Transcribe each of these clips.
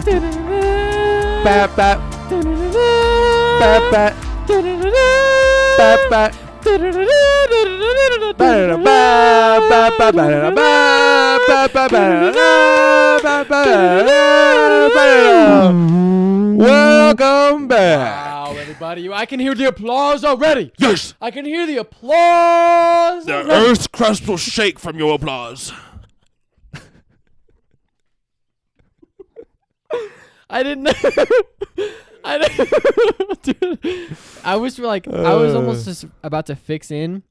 Bap bap. Bap bap. Bap bap. Welcome back. Wow, everybody. I can hear the applause already. Yes. I can hear the applause. The already. earth's crust will shake from your applause. I didn't know. Dude, I was almost just about to fix in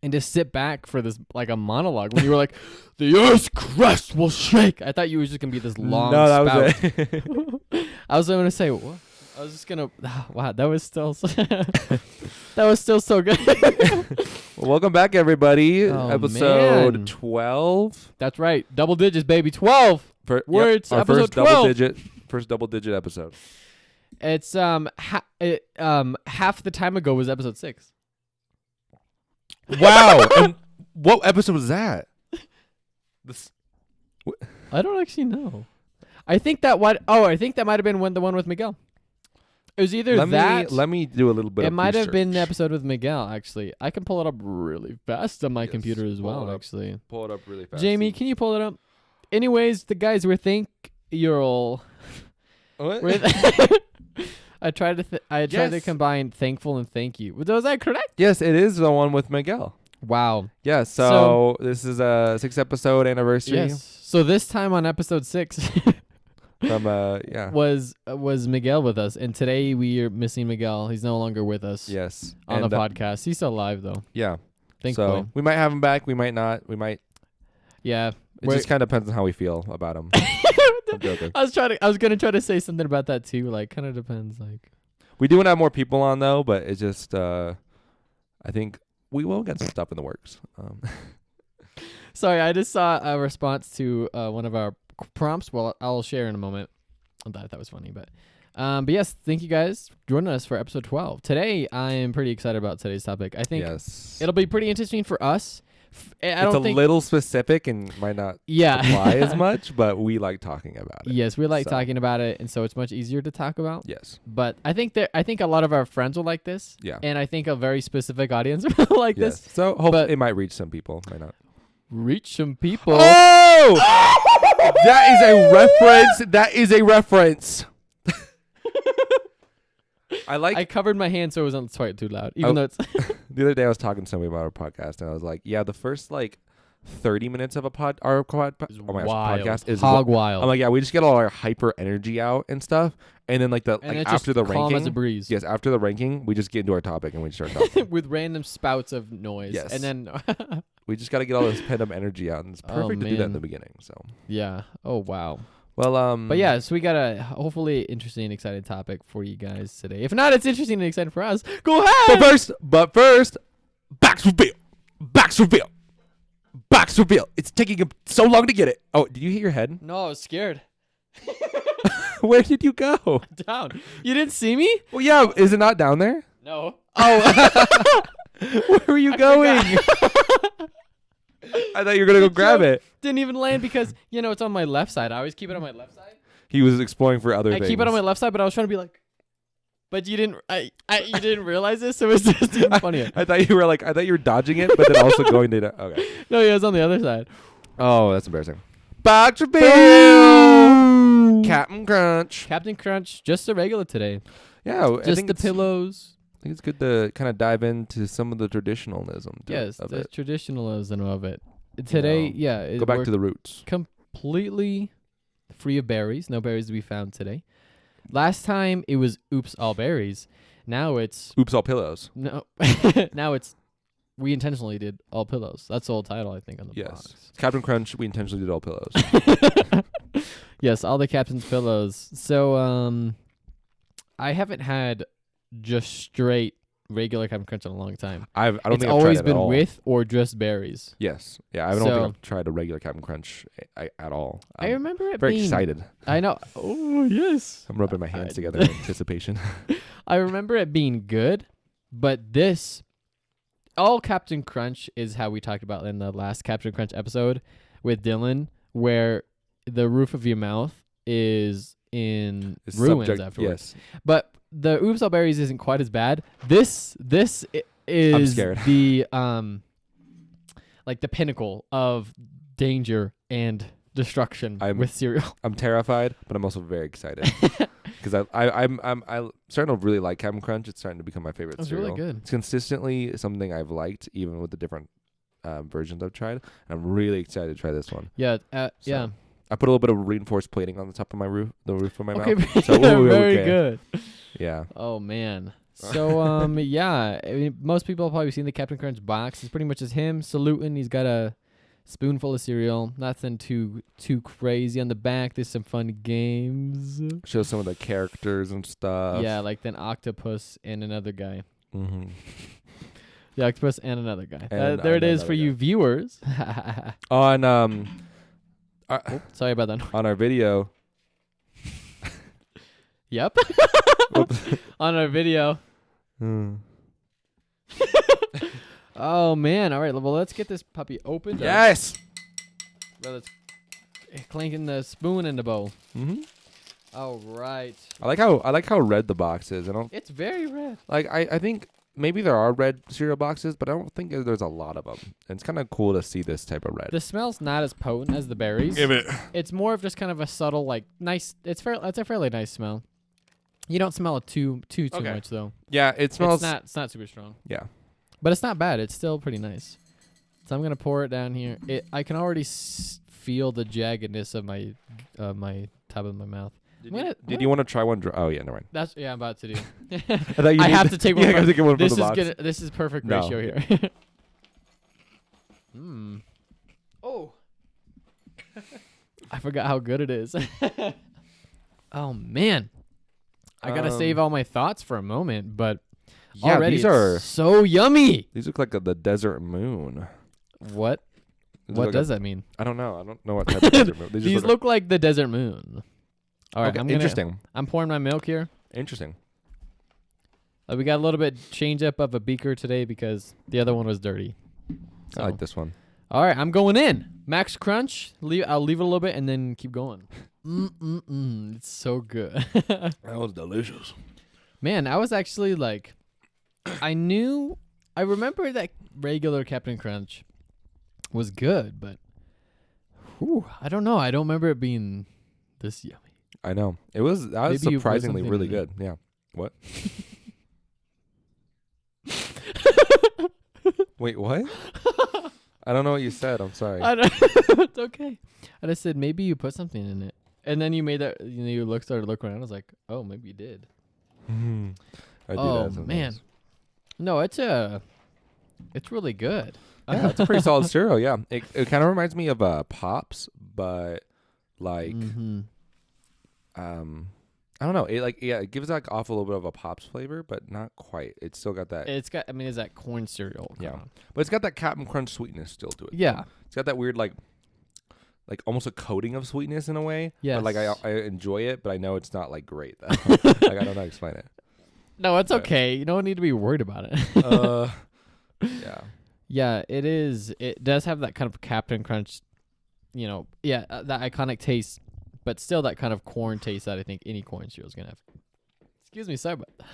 and just sit back for this, like a monologue when you were like, the earth's crust will shake. I thought you were just going to be this long spout. Was it. I was going to say, what? I was just going to, wow, that was still so good. Well, welcome back, everybody. Oh, Episode man. 12. That's right. Double digits, baby. 12. Words. Our Episode first 12. First double digit episode. It's half the time ago was episode 6. Wow. And what episode was that? I don't actually know. I think that might have been the one with Miguel. It was either Let me do a little bit. It might have been the episode with Miguel. Actually, I can pull it up really fast on my computer as well. Actually, pull it up really fast. Jamie, can you pull it up? Anyways, the guys were What? I tried to combine thankful and thank you. Was that correct? Yes, it is the one with Miguel. Wow. Yeah, so this is a 6th episode anniversary. Yes. So this time on episode 6 From was Miguel with us, and today we are missing Miguel. He's no longer with us. Yes. On the podcast. He's still alive though. Yeah. Thankfully. So we might have him back. We might not. We might. Yeah. It just kind of depends on how we feel about him. I'm joking. I was gonna try to say something about that too. Like, kind of depends. Like, we do want to have more people on though, but it's just I think we will get some stuff in the works. Sorry, I just saw a response to one of our prompts. Well, I'll share in a moment. I thought that was funny, but yes, thank you guys for joining us for episode 12. Today, I am pretty excited about today's topic. I think it'll be pretty interesting for us. It's a little specific and might not apply as much, but we like talking about it. Yes, we like talking about it, and so it's much easier to talk about. Yes. But I think a lot of our friends will like this. Yeah. And I think a very specific audience will like this. So hopefully it might reach some people, might not. Reach some people. Oh! That is a reference. I covered my hand so it wasn't quite too loud, even though it's... The other day I was talking to somebody about our podcast, and I was like, yeah, the first 30 minutes of our podcast is hog wild. I'm like, yeah, we just get all our hyper energy out and stuff, and then after the ranking, as a breeze. Yes, after the ranking, we just get into our topic and we start talking with random spouts of noise. Yes, and then we just got to get all this pent up energy out, and it's perfect to do that in the beginning. So yeah. Oh wow. Well, but yeah, so we got a hopefully interesting and exciting topic for you guys today. If not, it's interesting and exciting for us. Go ahead. But first, Bax reveal. It's taking him so long to get it. Oh, did you hit your head? No, I was scared. Where did you go? Down. You didn't see me? Well, yeah. Is it not down there? No. Oh. Where were you going? I thought you were going to go grab it. Didn't even land because, it's on my left side. I always keep it on my left side. He was exploring for other things. I keep it on my left side, but I was trying to be like, but you didn't, you didn't realize this, so it's just even funnier. I thought you were dodging it, but then also going to, okay. No, it was on the other side. Oh, that's embarrassing. Box reveal. Captain Crunch, just a regular today. Yeah. Just the pillows. I think it's good to kind of dive into some of the traditionalism. Traditionalism of it. Today, go back to the roots. Completely free of berries. No berries to be found today. Last time it was oops all berries. Now it's oops all pillows. No, now it's we intentionally did all pillows. That's the whole title I think on the box. Captain Crunch. We intentionally did all pillows. Yes, all the captain's pillows. So I haven't had just straight regular Captain Crunch in a long time. I don't think I've always tried it been at all. with or just berries. Yes. Yeah, I don't think I've tried a regular Captain Crunch at all. I remember it very being... excited. I know. Oh, yes. I'm rubbing my hands together in anticipation. I remember it being good, but all Captain Crunch is how we talked about in the last Captain Crunch episode with Dylan, where the roof of your mouth is in It's ruins subject- afterwards. Yes. But the oops all berries isn't quite as bad. This is scared. the like the pinnacle of danger and destruction with cereal. I'm terrified, but I'm also very excited because I'm starting to really like Captain Crunch. It's starting to become my favorite It's cereal. really good. It's consistently something I've liked, even with the different versions I've tried. And I'm really excited to try this one. Yeah, So, I put a little bit of reinforced plating on the top of my roof, the roof of my Okay, mouth. So very okay. good. Yeah. Oh man. So yeah, I mean, most people have probably seen the Captain Crunch box. It's pretty much just him saluting. He's got a spoonful of cereal. Nothing too crazy on the back. There's some fun games. Show some of the characters and stuff. Yeah, like an octopus and another guy. Mm-hmm. The octopus and another guy. And There it is another for you guy. viewers. On Sorry about that. on our video. Yep. On our video. Oh man! All right, well let's get this puppy opened. Yes. Well, let's clanking the spoon in the bowl. Mm-hmm. All right. I like how red the box is. I don't It's very red. like. I think maybe there are red cereal boxes, but I don't think there's a lot of them. And it's kind of cool to see this type of red. The smell's not as potent as the berries. it. It's more of just kind of a subtle, like nice. It's a fairly nice smell. You don't smell it too Okay. much though. Yeah, it smells. It's not super strong. Yeah. But it's not bad. It's still pretty nice. So I'm gonna pour it down here. I can already feel the jaggedness of my my top of my mouth. Did you want to try one? Oh yeah, never mind. That's I'm about to do. I have to take one. Yeah, I take one from This the is box. good. This is perfect No. ratio here. Oh. I forgot how good it is. Oh man. I gotta save all my thoughts for a moment, but Yeah, already these it's are. so yummy. These look like the desert moon. What? These What look does that mean? I don't know. I don't know what type of desert moon. They just These look like the desert moon. All right, okay, interesting. I'm pouring my milk here. Interesting. We got a little bit change up of a beaker today because the other one was dirty. I like this one. All right, I'm going in. Max Crunch. I'll leave it a little bit and then keep going. It's so good. That was delicious. Man, I was actually like, I remember that regular Captain Crunch was good, but I don't know. I don't remember it being this yummy. I know. That was Maybe you put surprisingly something really in it. good. Yeah. What? Wait, what? I don't know what you said. I'm sorry. I don't, it's okay. I just said maybe you put something in it, and then you made that. You started looking around. I was like, oh, maybe you did. I do Oh that sometimes. man, no, it's really good. Yeah, it's a pretty solid cereal. Yeah, it kind of reminds me of Pops, but like I don't know. It gives like off a little bit of a Pops flavor, but not quite. It's still got that. It's got. I mean, is that corn cereal? Yeah, but it's got that Captain Crunch sweetness still to it. Yeah. It's got that weird like almost a coating of sweetness in a way. Yes. But like I enjoy it, but I know it's not like great though. Like I don't know how to explain it. No, it's okay. You don't need to be worried about it. Yeah. Yeah, it is. It does have that kind of Captain Crunch, that iconic taste, but still that kind of corn taste that I think any corn cereal is gonna have. Excuse me, sorry about that.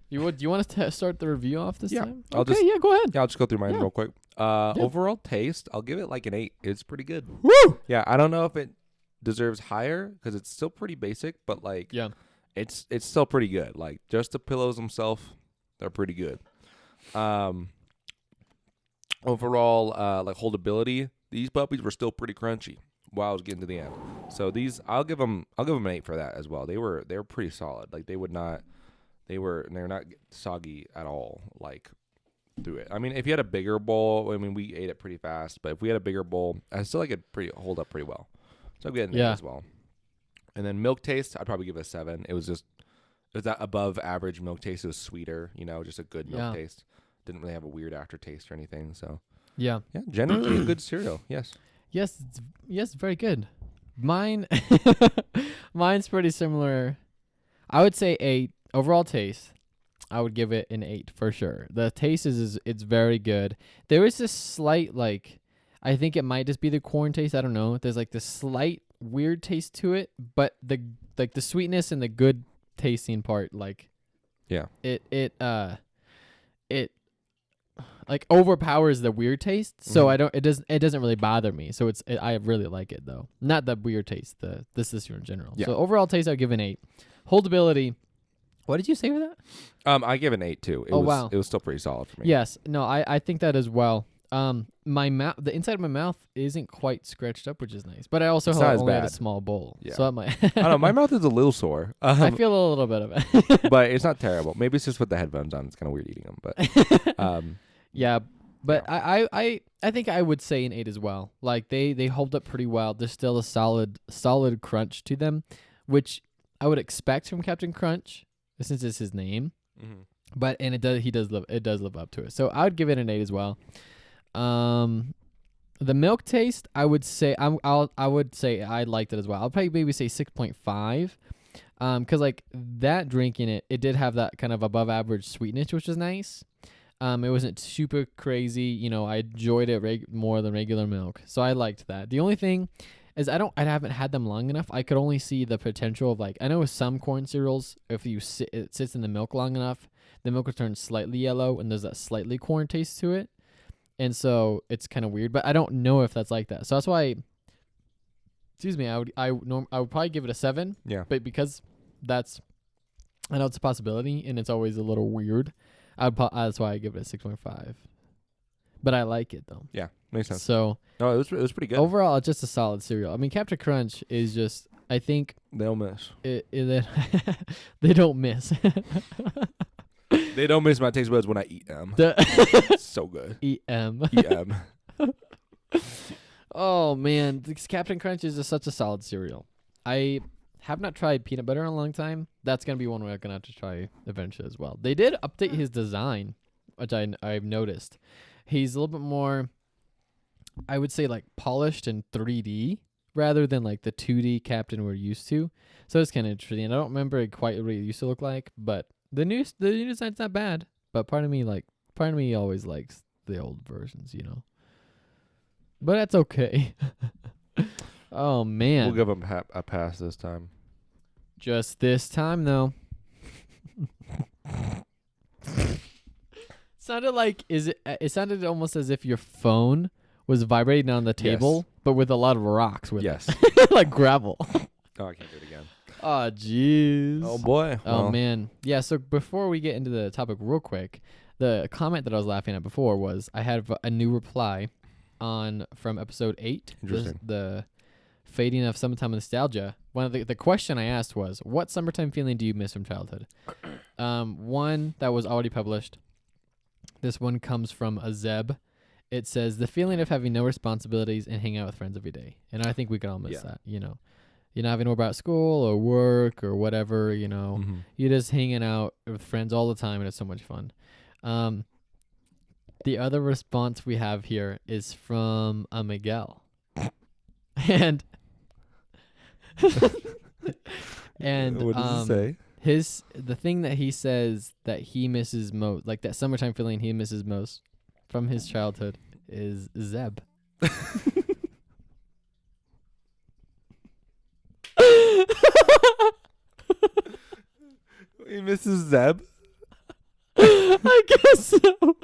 Do you want us to start the review off this time? I'll Okay, just- yeah, go ahead. Yeah, I'll just go through mine Yeah. real quick. Overall taste, I'll give it like an 8. It's pretty good. Woo! Yeah, I don't know if it deserves higher because it's still pretty basic, but like Yeah. it's still pretty good. Like just the pillows themselves, they're pretty good. Overall, like holdability, these puppies were still pretty crunchy while I was getting to the end. So these, I'll give them an 8 for that as well. They were pretty solid. Like they're not soggy at all. Like through it. I mean, if you had a bigger bowl, I mean, we ate it pretty fast, but if we had a bigger bowl, I still like it hold up pretty well. So I'm getting it as well. And then milk taste, I'd probably give it a 7. It was that above average milk taste. It was sweeter, just a good milk taste. Didn't really have a weird aftertaste or anything. So Yeah. generally a good cereal. Yes. Yes, very good. Mine's pretty similar. I would say 8 overall taste. I would give it an 8 for sure. The taste it's very good. There is this slight I think it might just be the corn taste. I don't know. There's like this slight weird taste to it, but the sweetness and the good tasting part, like it like overpowers the weird taste. So it doesn't really bother me. So I really like it though. Not the weird taste, the this year in general. Yeah. So overall taste, I'd give an 8. Holdability. What did you say with that? I give an 8 too. Wow. It was still pretty solid for me. Yes. No, I think that as well. My mouth, the inside of my mouth isn't quite scratched up, which is nice. But I also only had a small bowl, so I might. I don't know. My mouth is a little sore. I feel a little bit of it, but it's not terrible. Maybe it's just with the headphones on. It's kind of weird eating them, but yeah. But yeah. I think I would say an 8 as well. Like they hold up pretty well. There's still a solid crunch to them, which I would expect from Captain Crunch since it's his name. Mm-hmm. But it does live up to it. So I would give it an 8 as well. The milk taste, I would say I would say I liked it as well. I'll probably maybe say 6.5. Cause like that drink in it did have that kind of above average sweetness, which was nice. It wasn't super crazy. You know, I enjoyed it more than regular milk, so I liked that. The only thing is I haven't had them long enough. I could only see the potential of like, I know with some corn cereals, if it sits in the milk long enough, the milk will turn slightly yellow and there's that slightly corn taste to it. And so it's kind of weird, but I don't know if that's like that. So that's why, I would probably give it a 7. Yeah. But because I know it's a possibility and it's always a little weird, that's why I give it a 6.5. But I like it though. Yeah, makes sense. So no, it was pretty good. Overall, it's just a solid cereal. I mean, Captain Crunch is just, I think they'll miss. They don't miss. They don't miss my taste buds when I eat them. So good. EM. EM. Oh man, this Captain Crunch is just such a solid cereal. I have not tried peanut butter in a long time. That's gonna be one we're gonna have to try eventually as well. They did update his design, which I've noticed. He's a little bit more, I would say, like polished and 3D rather than like the 2D Captain we're used to. So it's kind of interesting. I don't remember quite what it used to look like, but the new design's not bad. But part of me always likes the old versions, you know. But that's okay. Oh man, we'll give him a pass this time. Just this time, though. It sounded almost as if your phone was vibrating on the table, but with a lot of rocks with it. Like gravel. Oh, I can't do it again. Oh, jeez. Oh, boy. Oh, man. Yeah, so before we get into the topic real quick, the comment that I was laughing at before was I had a new reply from episode 8. Interesting. The fading of summertime nostalgia. One of the question I asked was, what summertime feeling do you miss from childhood? One that was already published. This one comes from a Zeb. It says, the feeling of having no responsibilities and hanging out with friends every day. And I think we can all miss that, you know. You're not having to worry about school or work or whatever, you know. Mm-hmm. You're just hanging out with friends all the time, and it's so much fun. The other response we have here is from Miguel. And and what does it say? The thing that he says that he misses most, like that summertime feeling he misses most from his childhood, is Zeb. He misses Zeb? I guess so.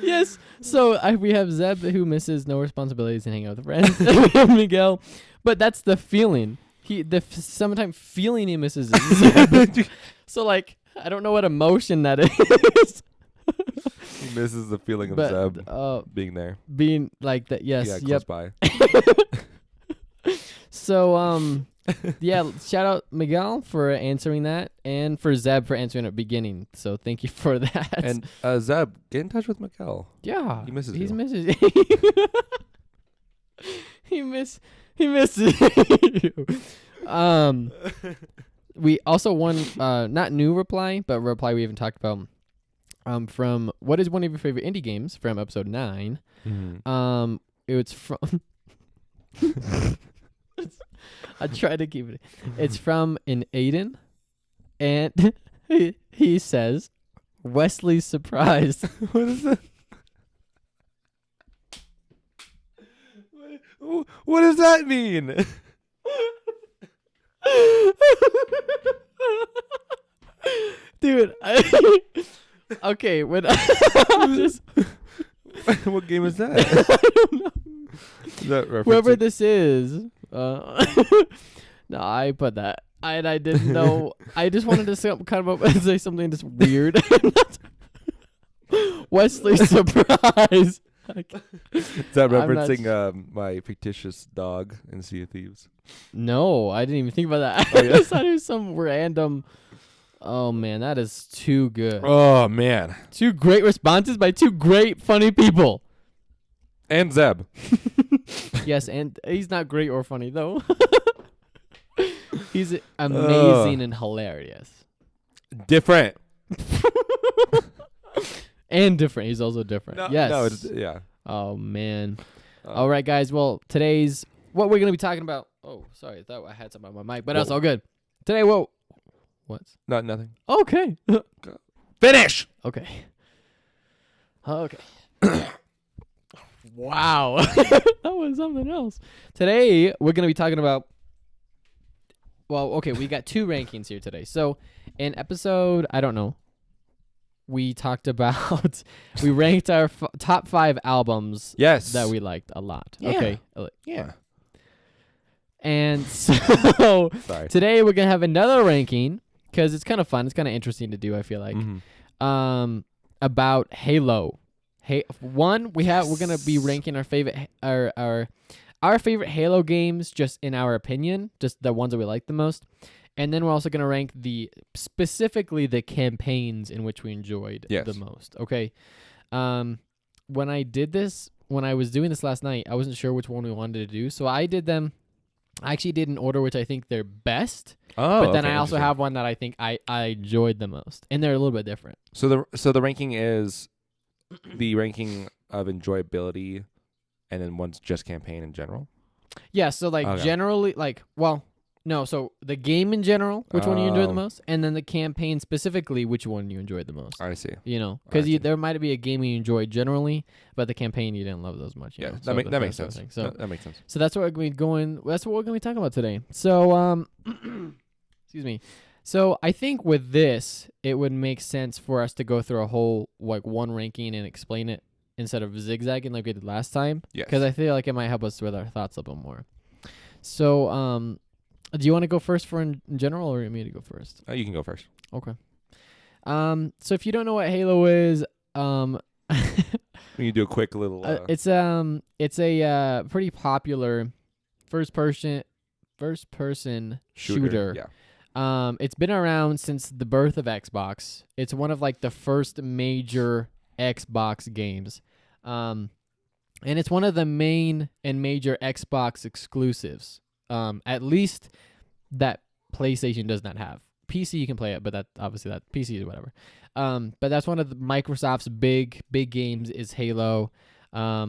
Yes. So we have Zeb who misses no responsibilities and hanging out with friends. And we have Miguel, but that's the feeling. Summertime feeling he misses is Zeb. So like, I don't know what emotion that is. He misses the feeling of Zeb being there. Being like that. Yes. Yeah. Close by. So yeah, shout out Miguel for answering that, and for Zeb for answering at the beginning. So thank you for that. And Zeb, get in touch with Miguel. Yeah, he misses you. He misses you. We also won not new reply, but reply we haven't talked about. From what is one of your favorite indie games from episode 9? Mm-hmm. It was from. I try to keep it. It's from an Aiden, and he says, "Wesley's surprised." What is it? What does that mean? Dude, okay, when just, What game is that? I don't know. Is that Whoever referencing? this is, no, I put that. I didn't know. I just wanted to say something just weird. Wesley's surprise. Is that I'm not referencing my fictitious dog in Sea of Thieves? No, I didn't even think about that. Oh, I yeah? just thought it was some random. Oh man, that is too good. Oh man, Two great responses by two great funny people. and Zeb. Yes, and he's not great or funny though. He's amazing and hilarious. Different. And different. He's also different. No, yes. No, it's, yeah. Oh man. All right, guys. Well, today's what we're gonna be talking about. Oh, sorry, I thought I had something on my mic, but that's all good. Today, what? Nothing. Okay. Finish. Okay. Okay. Wow. That was something else. Today, we're going to be talking about. Well, okay, we got two rankings here today. So, in episode, I don't know, we talked about, we ranked our top 5 albums Yes. that we liked a lot. Yeah. Okay. Yeah. And so, Sorry. today we're going to have another ranking because it's kind of fun. It's kind of interesting to do, I feel like. Mm-hmm. About Halo. We're gonna be ranking our favorite our favorite Halo games just in our opinion, just the ones that we like the most. And then we're also gonna rank specifically the campaigns in which we enjoyed the most. Okay. When I was doing this last night, I wasn't sure which one we wanted to do, so I actually did in order which I think they're best. Oh, but then I also have one that I think I enjoyed the most, and they're a little bit different. So the ranking is the ranking of enjoyability, and then one's just campaign in general. Yeah. So generally, no. So the game in general, which one you enjoyed the most, and then the campaign specifically, which one you enjoyed the most. I see. You know, because there might be a game you enjoyed generally, but the campaign you didn't love those much. That makes sense. So that makes sense. So that's what we're going to be going. That's what we're going to be talking about today. So excuse me. So I think with this, it would make sense for us to go through a whole one ranking and explain it instead of zigzagging like we did last time. Yes. Because I feel like it might help us with our thoughts a little bit more. So do you want to go first for in general, or you want me to go first? You can go first. Okay. So if you don't know what Halo is, When you do a quick little. it's a pretty popular first person shooter. Yeah. It's been around since the birth of Xbox. It's one of the first major Xbox games. And it's one of the main and major Xbox exclusives. At least that PlayStation does not have. PC you can play it, but that PC is whatever. But that's one of Microsoft's big games is Halo. I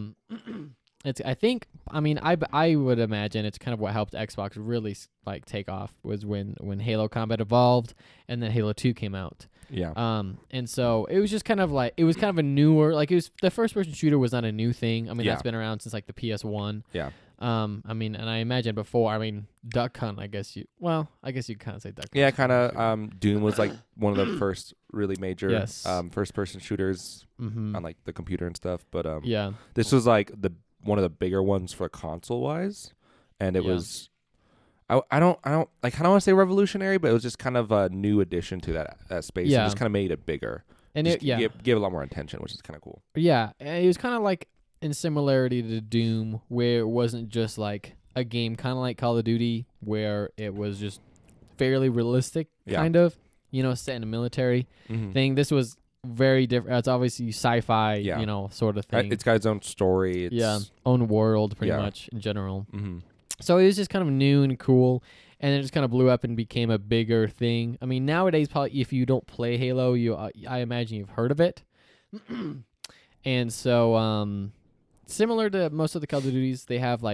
would imagine it's kind of what helped Xbox really take off was when Halo Combat evolved and then Halo 2 came out. Yeah. And so it was just kind of a newer, it was the first person shooter was not a new thing. I mean, that's been around since the PS1. Yeah. And I imagine before, Duck Hunt, I guess you kind of say Duck Hunt. Yeah, kind of. Doom was one of the first really major first person shooters on the computer and stuff. But this was one of the bigger ones for console wise, and it was. I don't want to say revolutionary, but it was just kind of a new addition to that space. Yeah. And just kind of made it bigger. And gave a lot more attention, which is kind of cool. Yeah, it was kind of in similarity to Doom, where it wasn't just a game kind of like Call of Duty, where it was just fairly realistic, kind of, set in a military thing. This was very different. It's obviously sci-fi, sort of thing. It's got its own story. Own world, pretty much, in general. Mm-hmm. So it was just kind of new and cool, and it just kind of blew up and became a bigger thing. I mean, nowadays, probably if you don't play Halo, I imagine you've heard of it. And so, similar to most of the Call of Duties, they have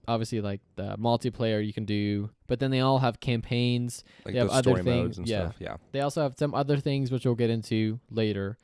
obviously the multiplayer you can do, but then they all have campaigns. They have other story things. Modes and stuff. Yeah. They also have some other things which we'll get into later.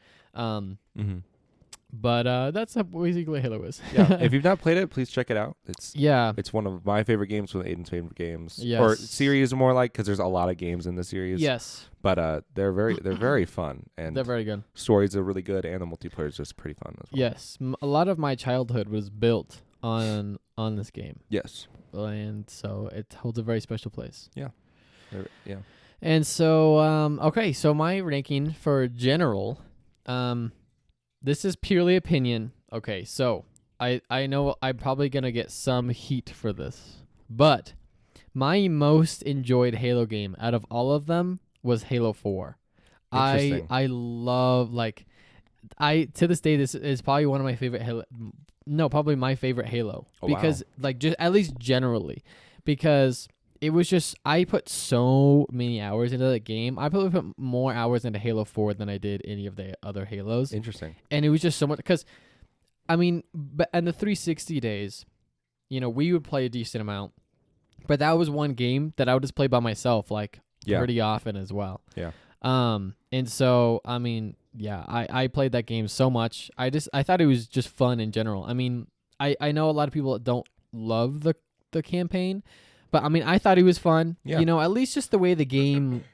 But that's how basically Halo is. Yeah. If you've not played it, please check it out. Yeah. It's one of my favorite games, one of Aiden's favorite games. Yes. Or series more like, because there's a lot of games in the series. Yes. But they're very fun, and They're very good. stories are really good, and the multiplayer is just pretty fun as well. Yes. A lot of my childhood was built on this game. Yes. And so it holds a very special place. Yeah. And so, okay, so my ranking for general, this is purely opinion. Okay, so I know I'm probably going to get some heat for this, but my most enjoyed Halo game out of all of them was Halo 4. I love, like, to this day, this is probably one of my favorite Halo. No, probably my favorite Halo. Because, like, just at least generally, because it was just, I put so many hours into that game. I probably put more hours into Halo 4 than I did any of the other Halos. Interesting. And it was just so much, because, I mean, in the 360 days, you know, we would play a decent amount, but that was one game that I would just play by myself, like, pretty often as well. Yeah. And so, I mean, yeah, I played that game so much. I thought it was just fun in general. I mean, I know a lot of people that don't love the campaign, but I mean, I thought it was fun. Yeah. You know, at least just the way the game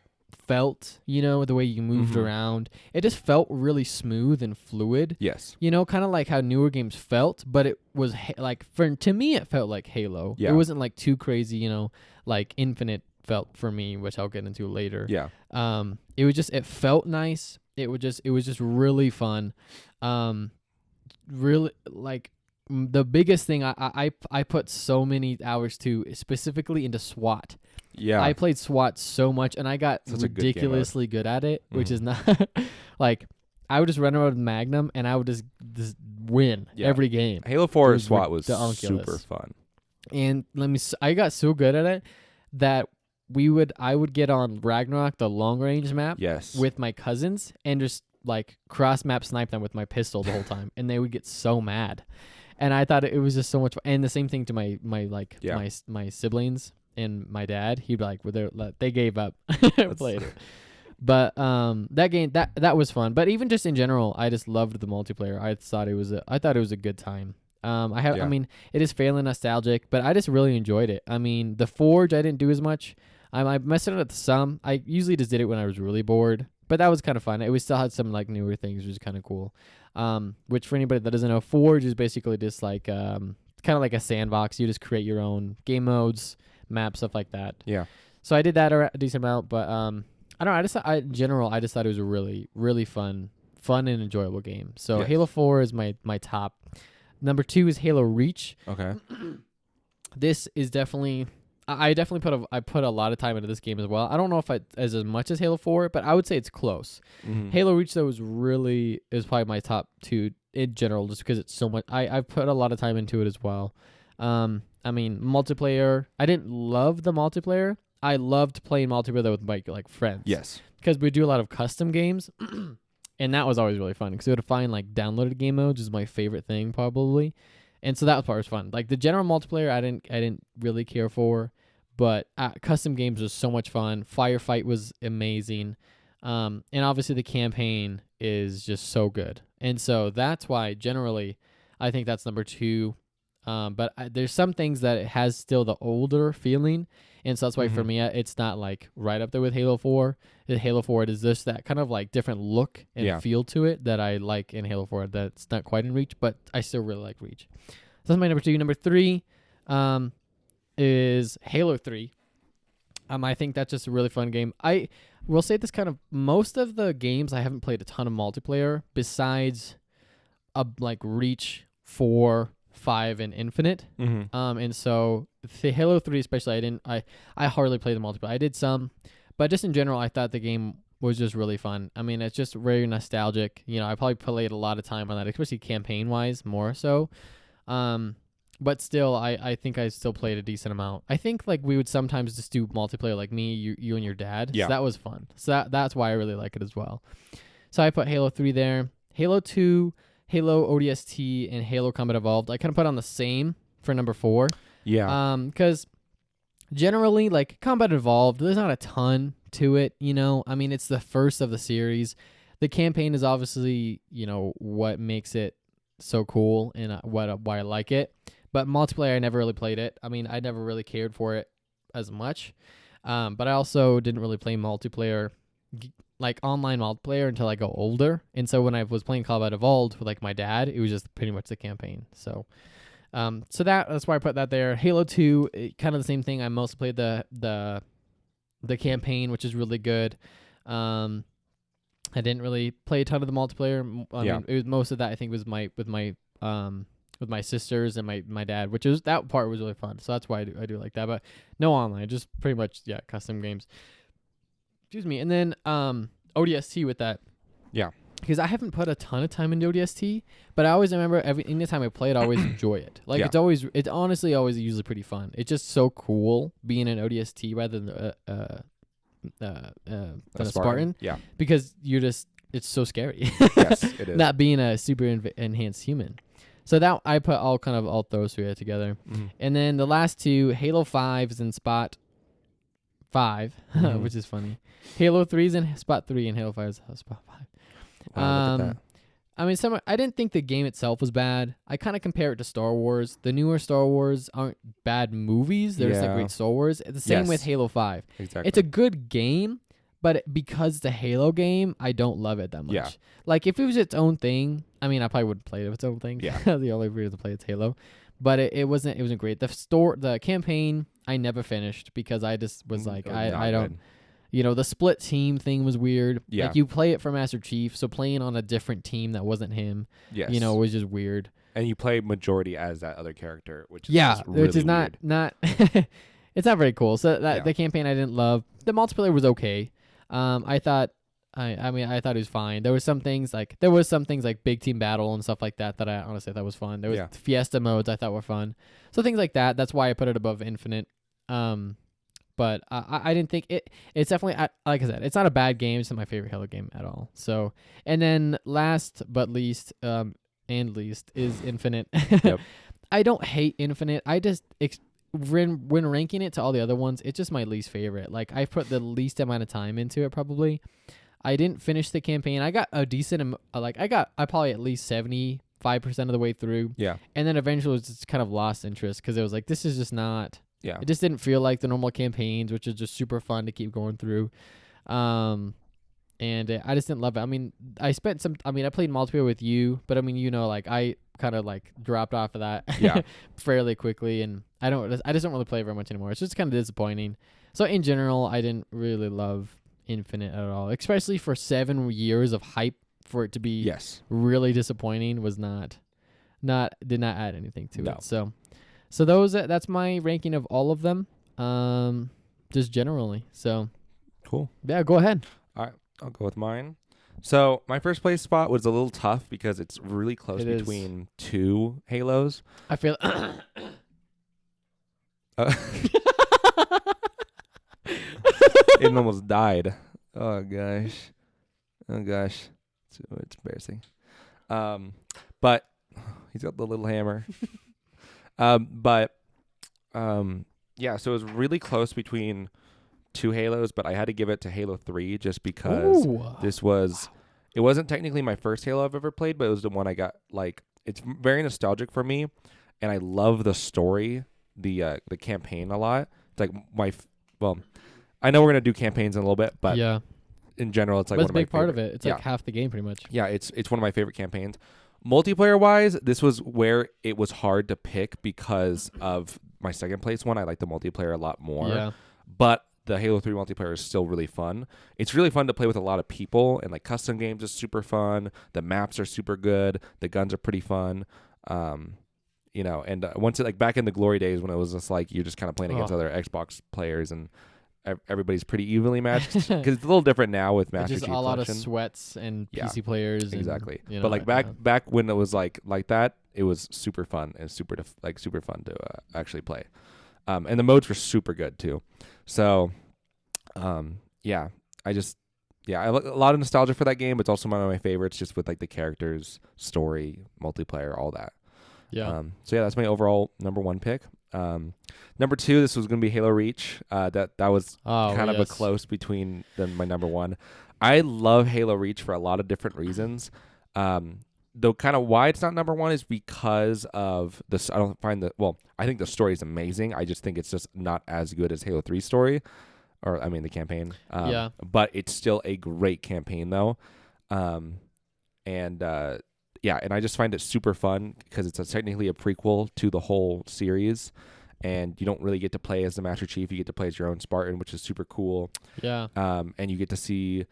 felt, you know, the way you moved around. It just felt really smooth and fluid. Yes. You know, kind of like how newer games felt, but it was like, to me, it felt like Halo. Yeah. It wasn't like too crazy, you know, like Infinite felt for me, which I'll get into later. Yeah. It felt nice. It was just really fun. Really, like, the biggest thing I put so many hours to, specifically into SWAT. Yeah. I played SWAT so much, and I got Such a good ridiculously good at it, which is not like, I would just run around with Magnum and I would just win every game. Halo 4 SWAT was ridiculous. super fun. And I got so good at it that I would get on Ragnarok, the long range map, with my cousins, and just like cross map snipe them with my pistol the whole time, and they would get so mad. And I thought it was just so much fun. And the same thing to my siblings and my dad. He'd be like, they gave up. Played it. But that game that was fun. But even just in general, I just loved the multiplayer. I thought it was a good time. I mean, it is fairly nostalgic, but I just really enjoyed it. I mean, the Forge I didn't do as much. I messed it up with some. I usually just did it when I was really bored, but that was kind of fun. We still had some like newer things, which is kind of cool. Which for anybody that doesn't know, Forge is basically just like kind of like a sandbox. You just create your own game modes, maps, stuff like that. Yeah. So I did that a decent amount, but I don't know. In general, I just thought it was a really, really fun and enjoyable game. So Halo 4 is my top. Number 2 is Halo Reach. Okay. This is definitely, I put a lot of time into this game as well. I don't know if as much as Halo 4, but I would say it's close. Halo Reach though is probably my top 2 in general, just because it's so much. I've put a lot of time into it as well. I mean, multiplayer. I didn't love the multiplayer. I loved playing multiplayer though with my friends. Yes. Because we do a lot of custom games. And that was always really fun because we would find like downloaded game modes is my favorite thing probably, and so that part was fun. Like the general multiplayer, I didn't really care for, but custom games was so much fun. Firefight was amazing, and obviously the campaign is just so good, and so that's why generally I think that's number 2. But there's some things that it has still the older feeling, and so that's why for me it's not like right up there with Halo 4. Halo 4 it is just that kind of like different look and feel to it that I like in Halo 4 that's not quite in Reach, but I still really like Reach. So that's my number 2. Number 3 is Halo 3. I think that's just a really fun game. I will say this, kind of most of the games I haven't played a ton of multiplayer besides like Reach, 4, 5, and Infinite. And so the Halo 3 especially, I hardly played the multiplayer. I did some, but just in general, I thought the game was just really fun. I mean, it's just very nostalgic. You know, I probably played a lot of time on that, especially campaign-wise, more so. But still, I think I still played a decent amount. I think like we would sometimes just do multiplayer, like me, you and your dad. Yeah. So that was fun. So that's why I really like it as well. So I put Halo 3 there. Halo 2, Halo ODST, and Halo Combat Evolved, I kind of put on the same for number 4. Yeah. Because generally, like, Combat Evolved, there's not a ton to it, you know? I mean, it's the first of the series. The campaign is obviously, you know, what makes it so cool and why I like it. But multiplayer, I never really played it. I mean, I never really cared for it as much. But I also didn't really play multiplayer, like online multiplayer, until I got older. And so when I was playing Call of Duty Evolved with like my dad, it was just pretty much the campaign. So, so that's why I put that there. Halo 2, kind of the same thing. I mostly played the campaign, which is really good. I didn't really play a ton of the multiplayer. I mean, it was most of that I think was with my sisters and my dad, which is that part was really fun. So that's why I do like that. But no online, just pretty much custom games. Excuse me. And then ODST with that. Yeah. Because I haven't put a ton of time into ODST, but I always remember any time I play it, I always enjoy it. Like it's honestly always usually pretty fun. It's just so cool being an ODST rather than a Spartan. Yeah. Because it's so scary. Yes, it is. Not being a super enhanced human. So that I put all those three together. Mm-hmm. And then the last two, Halo 5 is in spot 5, which is funny. Halo 3 is in spot 3 and Halo 5 is spot 5. Wow, look at that. I mean, I didn't think the game itself was bad. I kind of compare it to Star Wars. The newer Star Wars aren't bad movies. They're just like great Star Wars. The same with Halo 5. Exactly. It's a good game, but because it's a Halo game, I don't love it that much. Yeah. Like, if it was its own thing, I mean, I probably wouldn't play it if it's own thing. Yeah. The only reason to play it's Halo. But it wasn't great. The campaign, I never finished because I just was like, I don't... You know, the split team thing was weird. Yeah. Like, you play it for Master Chief, so playing on a different team that wasn't him, yes. Was just weird. And you play majority as that other character, which is just really which is not it's not very cool. So the campaign I didn't love. The multiplayer was okay. I thought I thought it was fine. There was some things like big team battle and stuff like that I honestly thought was fun. There was Fiesta modes I thought were fun. So things like that. That's why I put it above Infinite. But I didn't think it's definitely, like I said, it's not a bad game. It's not my favorite Halo game at all. So, and then last but least, is Infinite. Yep. I don't hate Infinite. I just, when ranking it to all the other ones, it's just my least favorite. Like, I put the least amount of time into it probably. I didn't finish the campaign. I got a decent, I probably at least 75% of the way through. Yeah. And then eventually it was just kind of lost interest because it was like, this is just not... Yeah. It just didn't feel like the normal campaigns, which is just super fun to keep going through. And I just didn't love it. I mean, I played multiplayer with you, but I mean, like I kind of like dropped off of that fairly quickly, and I just don't really play very much anymore. It's just kind of disappointing. So in general, I didn't really love Infinite at all, especially for 7 years of hype for it to be really disappointing was did not add anything to it. So that's my ranking of all of them, just generally. So, cool. Yeah, go ahead. All right, I'll go with mine. So my first place spot was a little tough because it's really close between two Halos. I feel. It almost died. Oh gosh, it's embarrassing. But he's got the little hammer. So it was really close between two Halos, but I had to give it to Halo 3 just because it wasn't technically my first Halo I've ever played, but it was the one I got, like, it's very nostalgic for me, and I love the story, the campaign a lot. It's like I know we're going to do campaigns in a little bit, but in general, it's like one of my favorite. It's a big part of it. It's like half the game pretty much. Yeah, it's one of my favorite campaigns. Multiplayer wise, this was where it was hard to pick because of my second place one. I like the multiplayer a lot more. Yeah. But the Halo 3 multiplayer is still really fun. It's really fun to play with a lot of people, and like custom games is super fun. The maps are super good. The guns are pretty fun. And once back in the glory days when it was just like you're just kind of playing against other Xbox players and everybody's pretty evenly matched because it's a little different now with Master Chief Collection. Just a lot of sweats and PC players. Exactly. But like back when it was like that, it was super fun and super fun to actually play. And the modes were super good too. So, I have a lot of nostalgia for that game. It's also one of my favorites just with like the characters, story, multiplayer, all that. Yeah. That's my overall number one pick. Number two, this was going to be Halo Reach. That was kind of a close between my number one. I love Halo Reach for a lot of different reasons. the kind of why it's not number one is because of this. I don't find that. Well, I think the story is amazing. I just think it's just not as good as Halo 3 story, or I mean the campaign. But it's still a great campaign though. And I just find it super fun because it's technically a prequel to the whole series, and you don't really get to play as the Master Chief. You get to play as your own Spartan, which is super cool. Yeah. And you get to see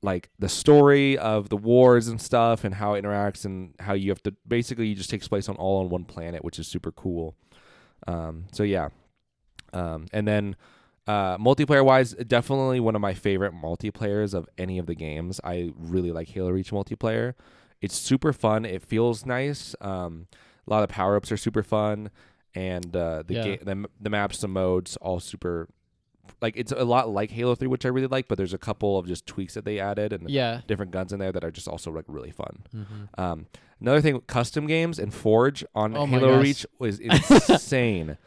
like the story of the wars and stuff and how it interacts and how you have to basically just takes place all on one planet, which is super cool. And then multiplayer wise, definitely one of my favorite multiplayers of any of the games. I really like Halo Reach multiplayer. It's super fun. It feels nice. A lot of power ups are super fun, and the maps, the modes, all super. Like it's a lot like Halo 3, which I really like, but there's a couple of just tweaks that they added and different guns in there that are just also like really fun. Mm-hmm. Another thing, custom games and Forge on Halo Reach was insane.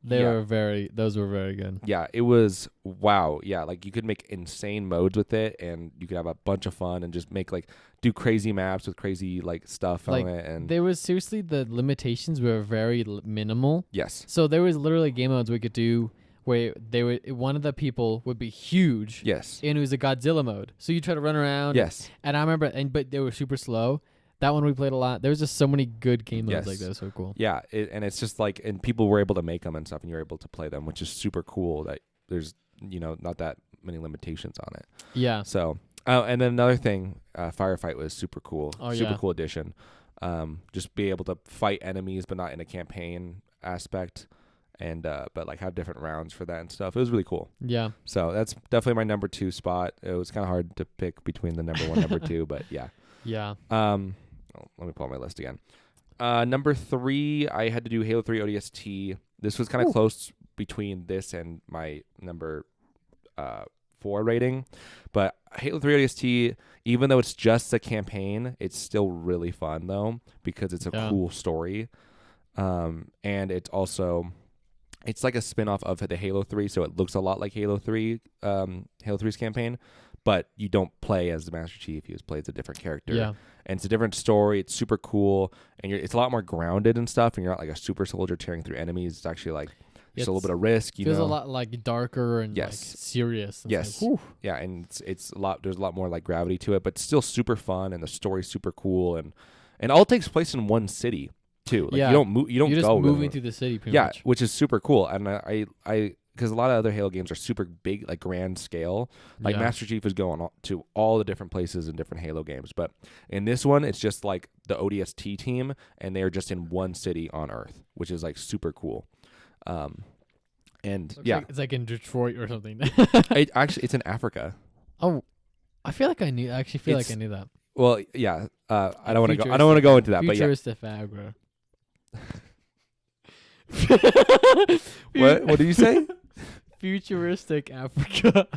Those were very good. Yeah, it was wow. Yeah, like you could make insane modes with it, and you could have a bunch of fun and just make like do crazy maps with crazy like stuff on it. And there was seriously the limitations were very minimal. Yes. So there was literally game modes we could do where one of the people would be huge. Yes. And it was a Godzilla mode, so you try to run around. Yes. And I remember, but they were super slow. That one we played a lot. There was just so many good game modes like that. So cool. Yeah, and it's just like, and people were able to make them and stuff, and you're able to play them, which is super cool. That there's not that many limitations on it. Yeah. So, and then another thing, Firefight was super cool. Super cool addition. Just be able to fight enemies, but not in a campaign aspect, and but like have different rounds for that and stuff. It was really cool. Yeah. So that's definitely my number 2 spot. It was kind of hard to pick between the number 1 and number 2, but yeah. Yeah. Let me pull out my list again. Number 3, I had to do Halo 3 ODST. This was kind of close between this and my number 4 rating. But Halo 3 ODST, even though it's just a campaign, it's still really fun, though, because it's a cool story. And it's also... It's like a spin-off of the Halo 3, so it looks a lot like Halo 3, Halo 3's campaign, but you don't play as the Master Chief. You just play as a different character. Yeah. And it's a different story. It's super cool, and it's a lot more grounded and stuff, and you're not like a super soldier tearing through enemies. It's actually like just a little bit of risk. Feels a lot like darker and like serious. Yes. Like, yeah, and it's a lot. There's a lot more like gravity to it, but still super fun, and the story's super cool, and all takes place in one city. Too. Like you don't move. You're just moving through the city. Pretty much. Which is super cool. And I because a lot of other Halo games are super big, like grand scale. Like Master Chief is going to all the different places in different Halo games, but in this one, it's just like the ODST team, and they are just in one city on Earth, which is like super cool. And it's like in Detroit or something. It's in Africa. Oh, I feel like I knew. I actually feel like I knew that. Well, yeah. I don't want to go. I don't want to go into that. But yeah. Futuristic Agra. What did you say? Futuristic Africa.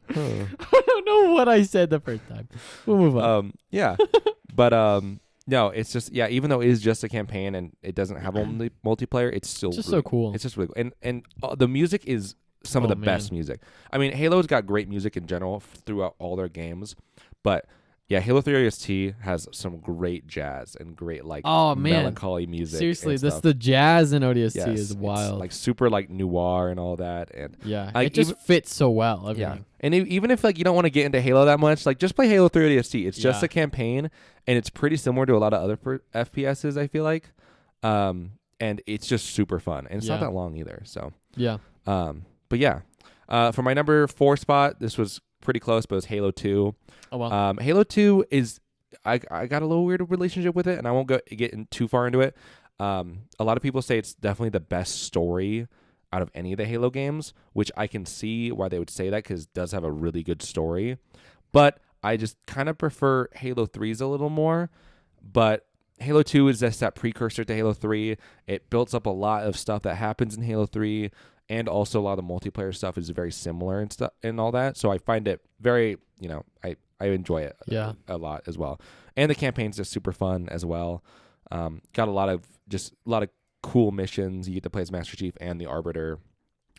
I don't know what I said the first time. We'll move on. Yeah, but no, it's just even though it is just a campaign and it doesn't have only multiplayer, it's still just really, so cool. It's just really cool. And the music is some of the best music. I mean, Halo's got great music in general throughout all their games, but yeah, Halo 3 ODST has some great jazz and great melancholy music. Seriously, the jazz in ODST is wild. It's like super like noir and all that, and it just fits so well. Everything. Yeah, and even if like you don't want to get into Halo that much, like just play Halo 3 ODST. It's just a campaign, and it's pretty similar to a lot of other FPSs. I feel like, and it's just super fun, and it's not that long either. So but yeah, for my number 4 spot, this was pretty close, but it was Halo 2. Oh well. Halo 2 is I got a little weird relationship with it, and I won't get too far into it. A lot of people say it's definitely the best story out of any of the Halo games, which I can see why they would say that because it does have a really good story. But I just kind of prefer Halo 3's a little more. But Halo 2 is just that precursor to Halo 3. It builds up a lot of stuff that happens in Halo 3. And also a lot of the multiplayer stuff is very similar and stuff and all that. So I find it very, I enjoy it a lot as well. And the campaign's just super fun as well. Got a lot of cool missions. You get to play as Master Chief and the Arbiter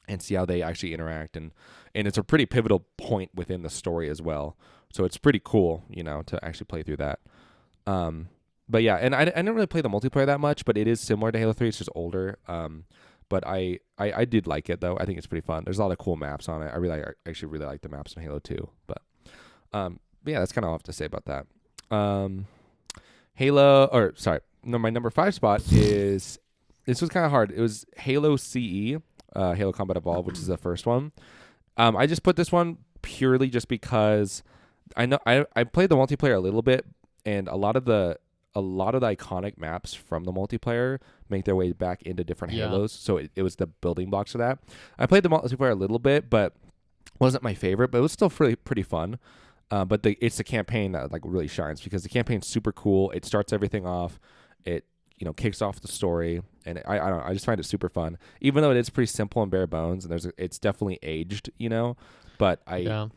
and see how they actually interact. And it's a pretty pivotal point within the story as well. So it's pretty cool, to actually play through that. but yeah, and I didn't really play the multiplayer that much, but it is similar to Halo 3. It's just older. But I did like it though. I think it's pretty fun. There's a lot of cool maps on it. I actually really like the maps in Halo 2. But yeah, that's kind of all I have to say about that. My number 5 spot is, this was kind of hard. It was Halo CE, Halo Combat Evolved, which is the first one. I just put this one purely just because I know I played the multiplayer a little bit, and a lot of the iconic maps from the multiplayer make their way back into different Halos. So it was the building blocks of that. I played the multiplayer a little bit, but wasn't my favorite, but it was still pretty fun. But it's the campaign that like really shines, because the campaign's super cool. It starts everything off. It kicks off the story, and I don't know, I just find it super fun, even though it is pretty simple and bare bones, and it's definitely aged, but I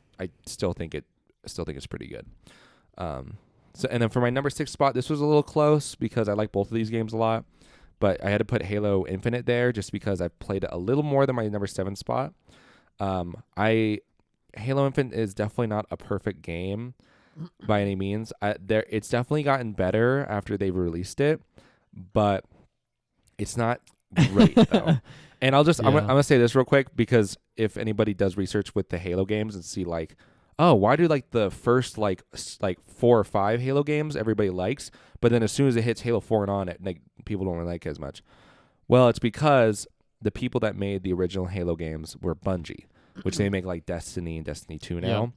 still think it's pretty good. So, and then for my number 6 spot, this was a little close because I like both of these games a lot, but I had to put Halo Infinite there just because I've played it a little more than my number 7 spot. Halo Infinite is definitely not a perfect game by any means. It's definitely gotten better after they've released it, but it's not great though. And I'm gonna say this real quick, because if anybody does research with the Halo games and see like, oh, why do like the first like 4 or 5 Halo games everybody likes, but then as soon as it hits Halo 4 and on, it like people don't really like it as much? Well, it's because the people that made the original Halo games were Bungie, which they make like Destiny and Destiny 2 now.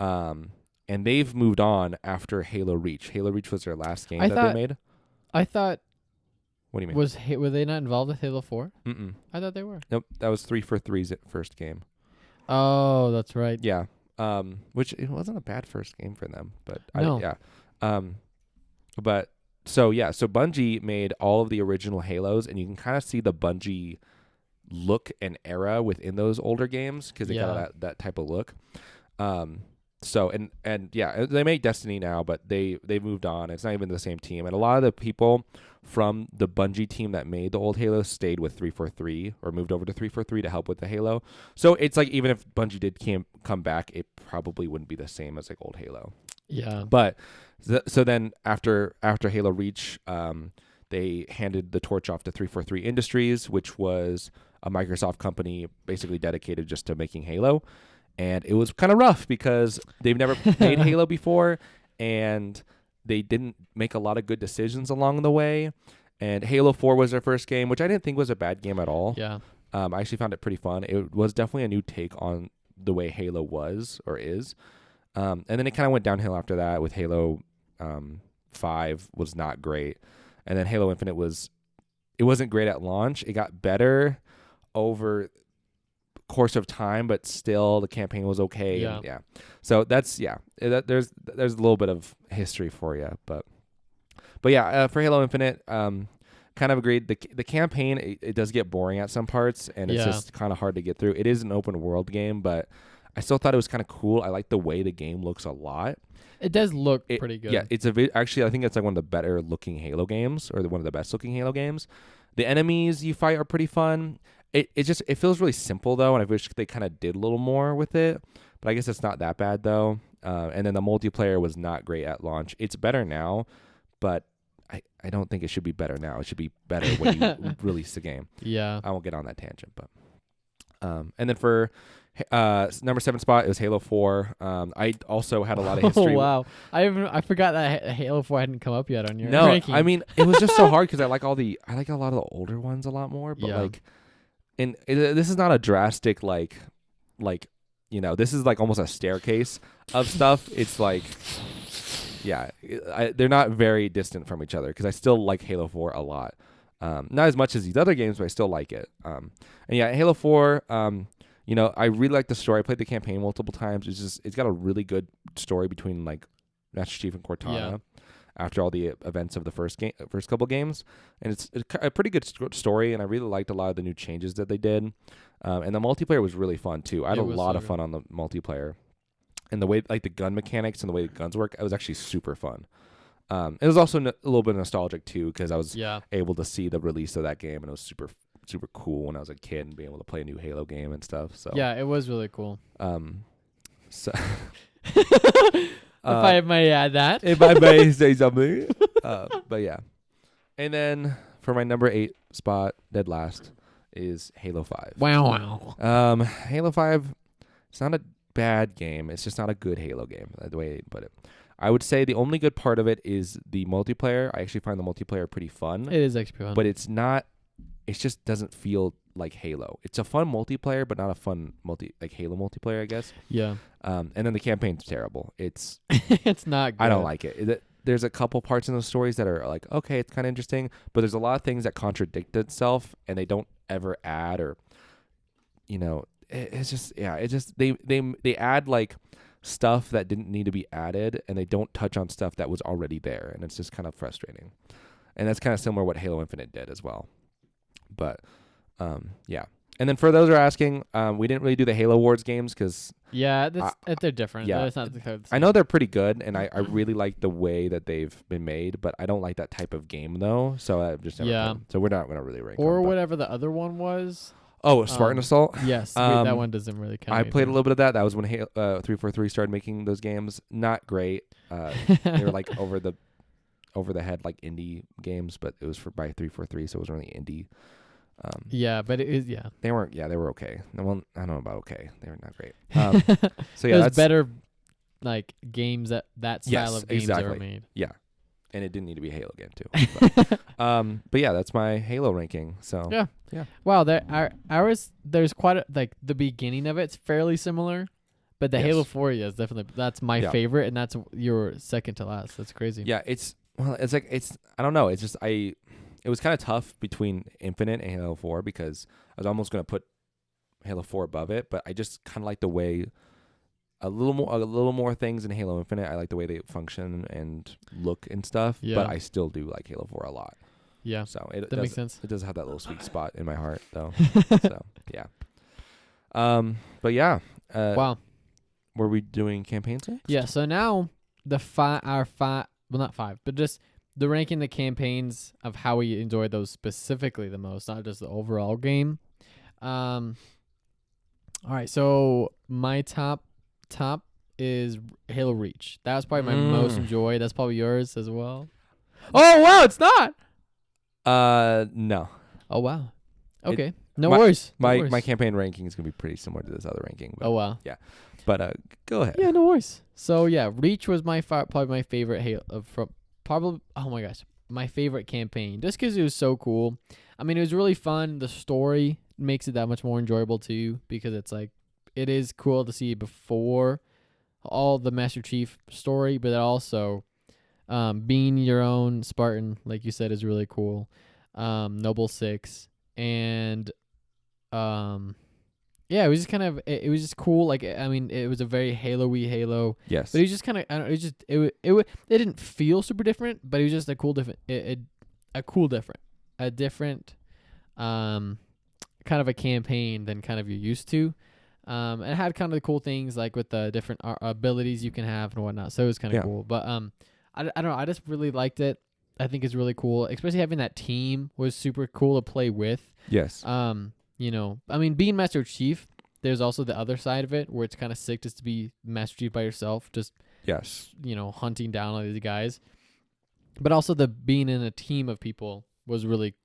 Yeah. And they've moved on after Halo Reach. Halo Reach was their last game they made. I thought. What do you mean? Were they not involved with Halo 4? Mm-mm. I thought they were. Nope, that was 343's first game. Oh, that's right. Yeah. Which it wasn't a bad first game for them, but no. But so Bungie made all of the original Halos, and you can kind of see the Bungie look and era within those older games, because they got that type of look. So they make Destiny now, but they moved on. It's not even the same team, and a lot of the people from the Bungie team that made the old Halo stayed with 343 or moved over to 343 to help with the Halo. So it's like, even if Bungie did come back, it probably wouldn't be the same as like old Halo. Yeah. But so then after Halo Reach, they handed the torch off to 343 Industries, which was a Microsoft company basically dedicated just to making Halo. And it was kind of rough because they've never made Halo before, and they didn't make a lot of good decisions along the way. And Halo 4 was their first game, which I didn't think was a bad game at all. Yeah. I actually found it pretty fun. It was definitely a new take on the way Halo was or is. And then it kind of went downhill after that with Halo 5 was not great. And then Halo Infinite it wasn't great at launch. It got better over course of time, but still the campaign was okay. Yeah. And so there's a little bit of history for you, but yeah, for Halo Infinite, kind of agreed. The campaign, it does get boring at some parts, and it's just kind of hard to get through. It is an open world game, but I still thought it was kind of cool. I like the way the game looks a lot. It does look pretty good. Yeah, actually, I think it's like one of the better looking Halo games, or one of the best looking Halo games. The enemies you fight are pretty fun. It feels really simple though, and I wish they kind of did a little more with it. But I guess it's not that bad though. And then the multiplayer was not great at launch. It's better now, but I don't think it should be better now. It should be better when you release the game. Yeah. I won't get on that tangent, but and then for number 7 spot, it was Halo 4. I also had a lot of history. Oh wow! I forgot that Halo 4 hadn't come up yet on your ranking. I mean, it was just so hard because I like a lot of the older ones a lot more. But this is not a drastic this is like almost a staircase of stuff. It's like, they're not very distant from each other, because I still like Halo 4 a lot. Not as much as these other games, but I still like it. And Halo 4. I really like the story. I played the campaign multiple times. It's got a really good story between like Master Chief and Cortana after all the events of the first couple games, and it's a pretty good story. And I really liked a lot of the new changes that they did. And the multiplayer was really fun too. I had a lot of fun on the multiplayer, and the way like the gun mechanics and the way the guns work, it was actually super fun. It was also a little bit nostalgic too, because I was able to see the release of that game, and it was super cool when I was a kid and being able to play a new Halo game and stuff. So yeah, it was really cool. So if I may add that, if I may say something, But yeah. And then for my number 8 spot, dead last, is Halo 5. Wow. Halo 5, it's not a bad game. It's just not a good Halo game, the way I put it. I would say the only good part of it is the multiplayer. I actually find the multiplayer pretty fun. It is actually fun. But it's not, it just doesn't feel like Halo. It's a fun multiplayer, but not a fun Halo multiplayer, I guess. Yeah. And then the campaign's terrible. It's it's not good. I don't like it. There's a couple parts in those stories that are like, okay, it's kind of interesting, but there's a lot of things that contradict itself, and they don't ever add or, it's just they add like stuff that didn't need to be added, and they don't touch on stuff that was already there, and it's just kind of frustrating. And that's kind of similar to what Halo Infinite did as well. But yeah. And then for those who are asking, we didn't really do the Halo Wars games because they're different. Yeah, it's not the same. I know they're pretty good, and I really like the way that they've been made, but I don't like that type of game though. So I just never played them. So we're not gonna really rank or them, whatever the other one was. Oh, Spartan Assault. Yes, that one doesn't really count. I played a little bit of that. That was when 343 started making those games. Not great. They were like over the head like indie games, but it was by 343, so it was really indie. But it is They weren't. Yeah, they were okay. Well, I don't know about okay. They were not great. So yeah, that's better. Like games that style of games exactly. ever made. Yeah, and it didn't need to be a Halo game too. But yeah, that's my Halo ranking. So yeah. Wow, there's quite the beginning of it's fairly similar, but the Halo 4 is definitely that's my favorite, and that's your second to last. That's crazy. Yeah, it's I don't know. It's just It was kind of tough between Infinite and Halo 4 because I was almost going to put Halo 4 above it, but I just kind of like the way a little more things in Halo Infinite. I like the way they function and look and stuff, but I still do like Halo 4 a lot. Yeah. So that makes sense. It does have that little sweet spot in my heart though. So, yeah. But yeah. Wow. Were we doing campaigns next? Yeah, so now not 5, but just the ranking the campaigns of how we enjoy those specifically the most, not just the overall game. All right, so my top is Halo Reach. That was probably my most enjoyed. That's probably yours as well. Oh wow, it's not. No. Oh wow. Okay. No worries. My campaign ranking is gonna be pretty similar to this other ranking. But, oh wow. Yeah. But go ahead. Yeah, no worries. So yeah, Reach was probably my favorite Halo from. Probably, oh my gosh, my favorite campaign. Just because it was so cool. I mean, it was really fun. The story makes it that much more enjoyable too, because it's like, it is cool to see before all the Master Chief story, but also being your own Spartan, like you said, is really cool. Noble Six, and yeah, it was just kind of it was just cool. Like, I mean, it was a very Halo-y Halo. Yes. But it was just kind of, I don't know, it didn't feel super different, but it was just a different kind of a campaign than kind of you're used to. It had kind of the cool things like with the different abilities you can have and whatnot. So it was kind of cool. But I don't know. I just really liked it. I think it's really cool, especially having that team was super cool to play with. Yes. I mean, being Master Chief, there's also the other side of it where it's kind of sick just to be Master Chief by yourself, just hunting down all these guys. But also the being in a team of people was really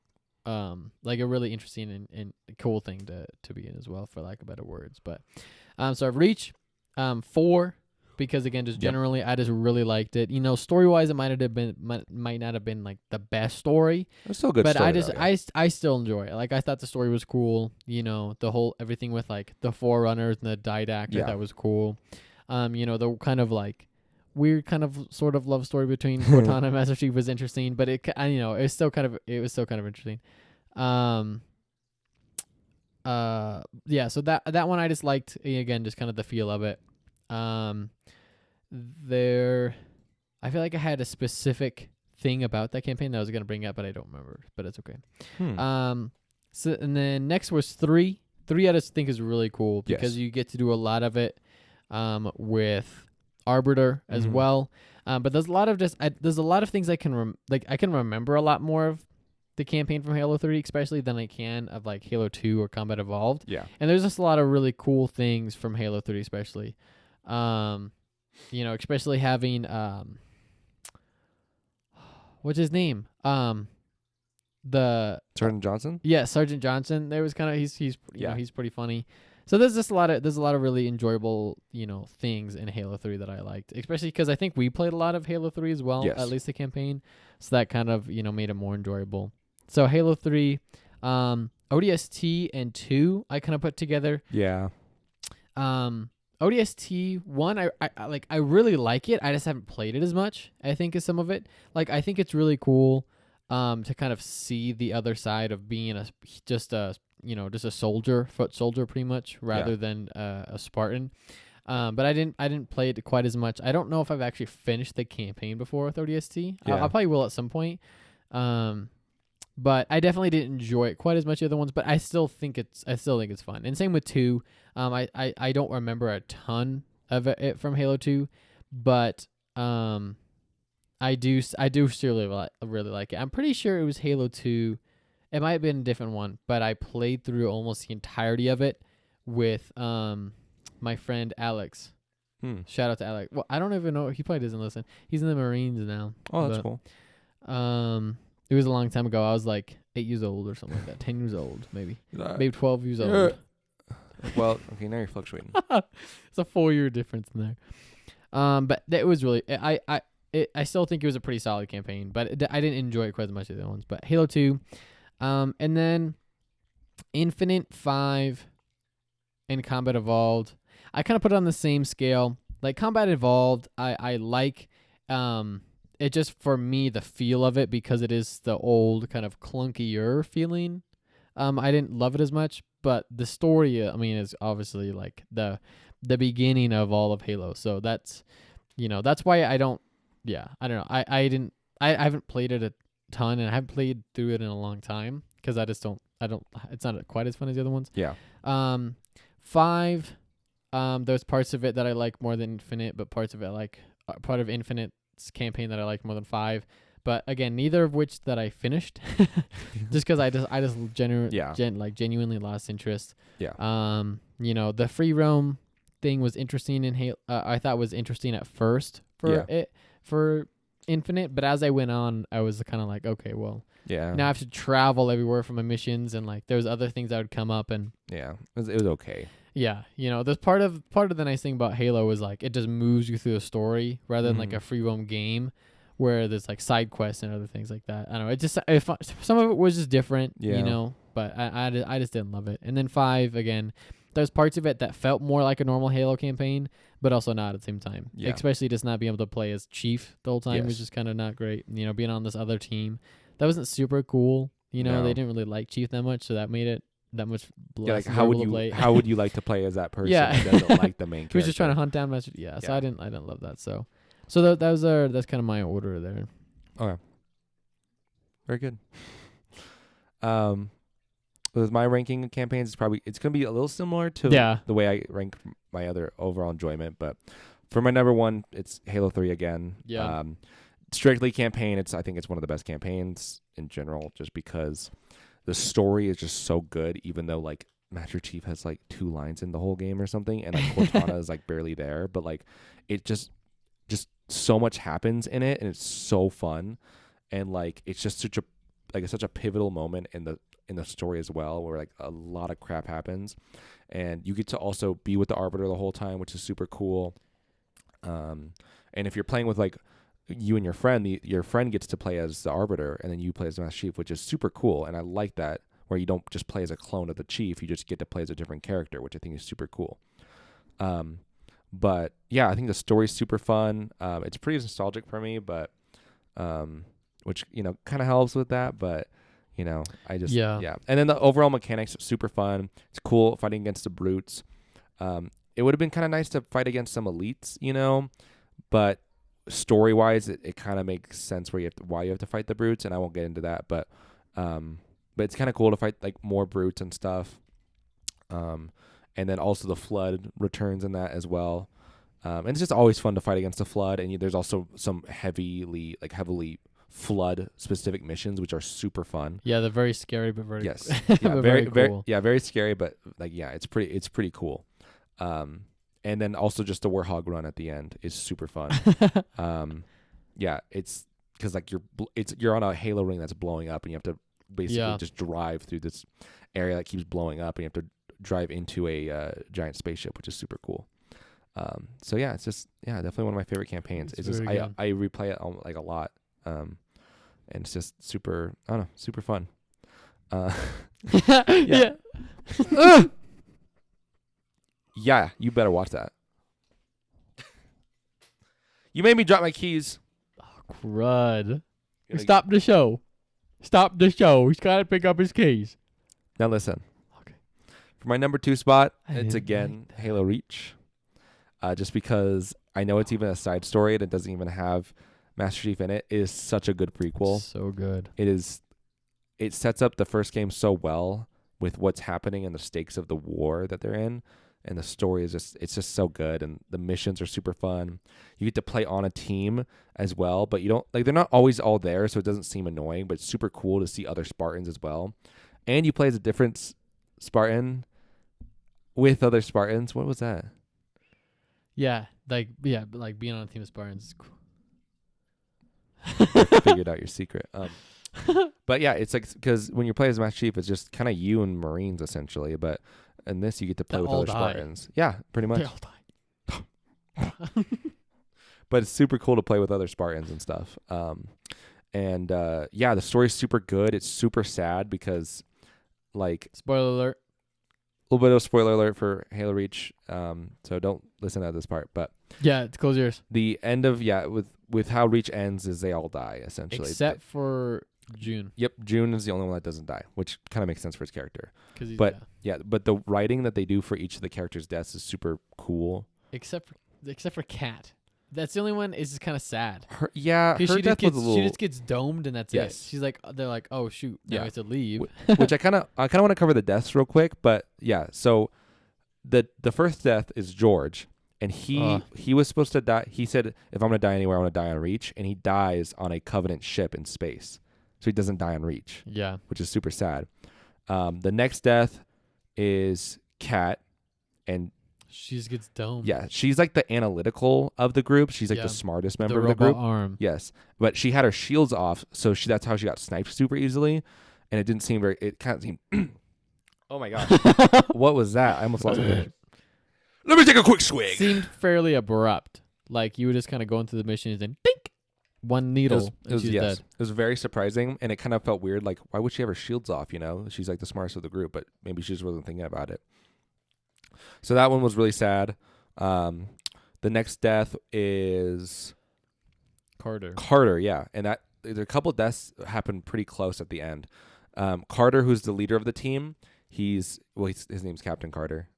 like a really interesting and cool thing to be in as well, for lack of better words. But so Reach 4, because again, just generally I just really liked it. Story wise, it might not have been like the best story. It's still a good but story. I still enjoy it. Like, I thought the story was cool. The whole everything with like the Forerunners and the Didactic, that was cool. The kind of like weird kind of sort of love story between Cortana and Master Chief was interesting, but it was still kind of interesting. Yeah, so that one I just liked, again, just kind of the feel of it. I feel like I had a specific thing about that campaign that I was going to bring up, but I don't remember, but it's okay. So, and then next was 3. 3 I just think is really cool because you get to do a lot of it with Arbiter as well. But there's a lot of things I can I can remember a lot more of the campaign from Halo 3, especially than I can of like Halo 2 or Combat Evolved. Yeah. And there's just a lot of really cool things from Halo 3, especially. Especially having what's his name? The Sergeant Johnson. Yeah, Sergeant Johnson. There was kind of he's you know Yeah. he's pretty funny. So there's just a lot of really enjoyable things in Halo 3 that I liked, especially because I think we played a lot of Halo 3 as well, Yes. at least the campaign. So that kind of made it more enjoyable. So Halo 3, ODST and 2 I kind of put together. Yeah. ODST 1 I really like it. I just haven't played it as much, I think, as some of it. Like I think it's really cool to kind of see the other side of being just a soldier, foot soldier pretty much, rather than a Spartan. But I didn't play it quite as much. I don't know if I've actually finished the campaign before with ODST. Yeah. I probably will at some point. But I definitely didn't enjoy it quite as much as the other ones, but I still think it's fun. And same with 2. I don't remember a ton of it from Halo 2, but I do still really like it. I'm pretty sure it was Halo 2. It might have been a different one, but I played through almost the entirety of it with my friend Alex. Shout out to Alex. Well, I don't even know. He probably doesn't listen. He's in the Marines now. Oh, that's cool. It was a long time ago. I was like 8 years old or something like that. 10 years old, maybe. Maybe 12 years old. Well, okay, now you're fluctuating. It's a 4-year difference in there. But it was really I still think it was a pretty solid campaign, but I didn't enjoy it quite as much as the other ones. But Halo 2, and then Infinite 5 and Combat Evolved, I kind of put it on the same scale. Like Combat Evolved, I like it just for me the feel of it because it is the old kind of clunkier feeling. I didn't love it as much, but the story, I mean, is obviously like the beginning of all of Halo. So that's that's why I don't. Yeah, I don't know. I haven't played it a ton, and I haven't played through it in a long time because I just don't. It's not quite as fun as the other ones. Yeah. 5. There's parts of it that I like more than Infinite, but parts of it part of Infinite's campaign that I like more than 5. But again, neither of which that I finished, just because I just genuinely lost interest. Yeah. The free roam thing was interesting in Halo. I thought was interesting at first for Infinite, but as I went on, I was kind of like, okay, well, now I have to travel everywhere for my missions, and like there's other things that would come up, and it was okay. Yeah, there's part of the nice thing about Halo is like it just moves you through the story rather than like a free roam game where there's like side quests and other things like that. I don't know. It just some of it was just different, but I just didn't love it. And then 5 again, there's parts of it that felt more like a normal Halo campaign, but also not at the same time. Yeah. Especially just not being able to play as Chief the whole time was just kind of not great. Being on this other team, that wasn't super cool. They didn't really like Chief that much, so that made it that much less how would you like to play as that person that doesn't like the main character? Who's just trying to hunt down message. So I didn't love that. So that's kind of my order there. Okay. Very good. With my ranking of campaigns, it's gonna be a little similar to the way I rank my other overall enjoyment, but for my number 1, it's Halo 3 again. Yeah. Strictly campaign, I think it's one of the best campaigns in general, just because the story is just so good, even though like Master Chief has like 2 lines in the whole game or something, and like Cortana is like barely there, but like it just so much happens in it, and it's so fun, and like it's just such a pivotal moment in the story as well, where like a lot of crap happens, and you get to also be with the Arbiter the whole time, which is super cool. And if you're playing with like you and your friend gets to play as the Arbiter, and then you play as the Master Chief, which is super cool. And I like that, where you don't just play as a clone of the Chief, you just get to play as a different character, which I think is super cool. But yeah, I think the story's super fun. It's pretty nostalgic for me, but which kind of helps with that. But I just And then the overall mechanics are super fun. It's cool fighting against the brutes. It would have been kind of nice to fight against some elites, but story wise, it kind of makes sense why you have to fight the brutes, and I won't get into that, but it's kind of cool to fight like more brutes and stuff. And then also the Flood returns in that as well. And it's just always fun to fight against the Flood, and there's also some heavily Flood specific missions which are super fun. Yeah, they're very scary, but very very cool. Very scary, but like it's pretty cool. And then also just the Warhog run at the end is super fun. because like you're on a Halo ring that's blowing up, and you have to basically just drive through this area that keeps blowing up, and you have to drive into a giant spaceship, which is super cool. So yeah, it's just definitely one of my favorite campaigns. It's just I replay it like a lot, and it's just super super fun. Yeah. Yeah, you better watch that. You made me drop my keys. Oh, crud. Stop the show. Stop the show. He's got to pick up his keys. Now listen. Okay. For my number 2 spot, it's again Halo Reach. Just because I know it's even a side story and it doesn't even have Master Chief in it. It is such a good prequel. So good. It sets up the first game so well with what's happening and the stakes of the war that they're in. And the story is it's just so good, and the missions are super fun. You get to play on a team as well, but you don't they're not always all there, so it doesn't seem annoying, but it's super cool to see other Spartans as well. And you play as a different Spartan with other Spartans. What was that? Yeah, like being on a team of Spartans is cool. Figured out your secret. But yeah, it's like because when you play as Master Chief, it's just kind of you and Marines essentially, but in this you get to play with other Spartans. Yeah, pretty much. They all die. But it's super cool to play with other Spartans and stuff. Yeah, the story's super good. It's super sad because, like, spoiler alert. A little bit of spoiler alert for Halo Reach. So don't listen to this part. But yeah, close yours. The end of with how Reach ends is they all die essentially, except for June. Yep, June is the only one that doesn't die, which kind of makes sense for his character. But the writing that they do for each of the characters' deaths is super cool. Except for Kat. That's the only one is kind of sad. Her death was a little. She just gets domed and that's it. She's like, they're like, oh shoot, now I have to leave. Which I kind of want to cover the deaths real quick, but yeah. So the first death is George, and he was supposed to die. He said, if I'm gonna die anywhere, I want to die on Reach, and he dies on a Covenant ship in space, so he doesn't die on Reach. Yeah, which is super sad. The next death is Kat, and she just gets domed. Yeah, she's like the analytical of the group. She's like the smartest member of the group. Arm. Yes, but she had her shields off, so that's how she got sniped super easily, and it didn't seem very. It kind of seemed. Oh my gosh, what was that? I almost lost my picture. Let me take a quick swig. Seemed fairly abrupt. Like you would just kind of go into the mission and then dink, one needle. It was dead. It was very surprising, and it kind of felt weird. Like, why would she have her shields off? You know, she's like the smartest of the group, but maybe she just wasn't thinking about it. So that one was really sad. The next death is Carter, yeah, and that there are a couple deaths happened pretty close at the end. Carter, who's the leader of the team, his name's Captain Carter.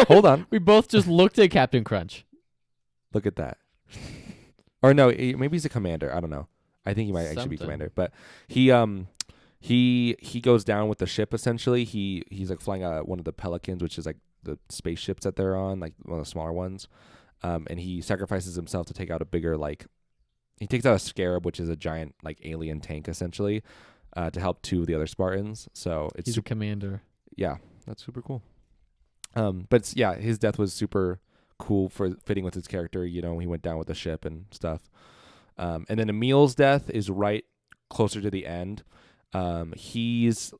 Hold on, we both just looked at Captain Crunch. Look at that. Or no, maybe he's a commander. I don't know. I think he might actually be commander, but he goes down with the ship essentially. He's like flying one of the Pelicans, which is like the spaceships that they're on, like one of the smaller ones. And he sacrifices himself to take out a bigger he takes out a Scarab, which is a giant like alien tank essentially, to help two of the other Spartans. So he's a commander. Yeah, that's super cool. But his death was super cool for fitting with his character. You know, he went down with the ship and stuff. And then Emil's death is right closer to the end. He's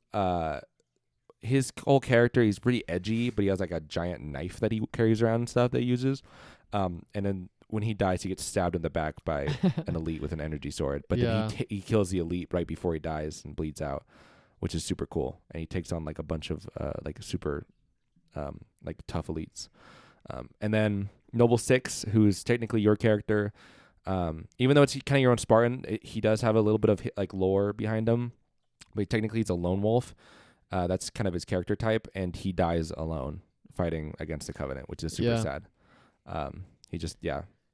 his whole character, he's pretty edgy, but he has like a giant knife that he carries around and stuff that he uses. And then when he dies, he gets stabbed in the back by an elite with an energy sword. But then he kills the elite right before he dies and bleeds out, which is super cool. And he takes on like a bunch of like super like tough elites. And then Noble Six, who's technically your character, even though it's kind of your own Spartan, he does have a little bit of like lore behind him. But technically, he's a lone wolf. That's kind of his character type, and he dies alone fighting against the Covenant, which is super sad.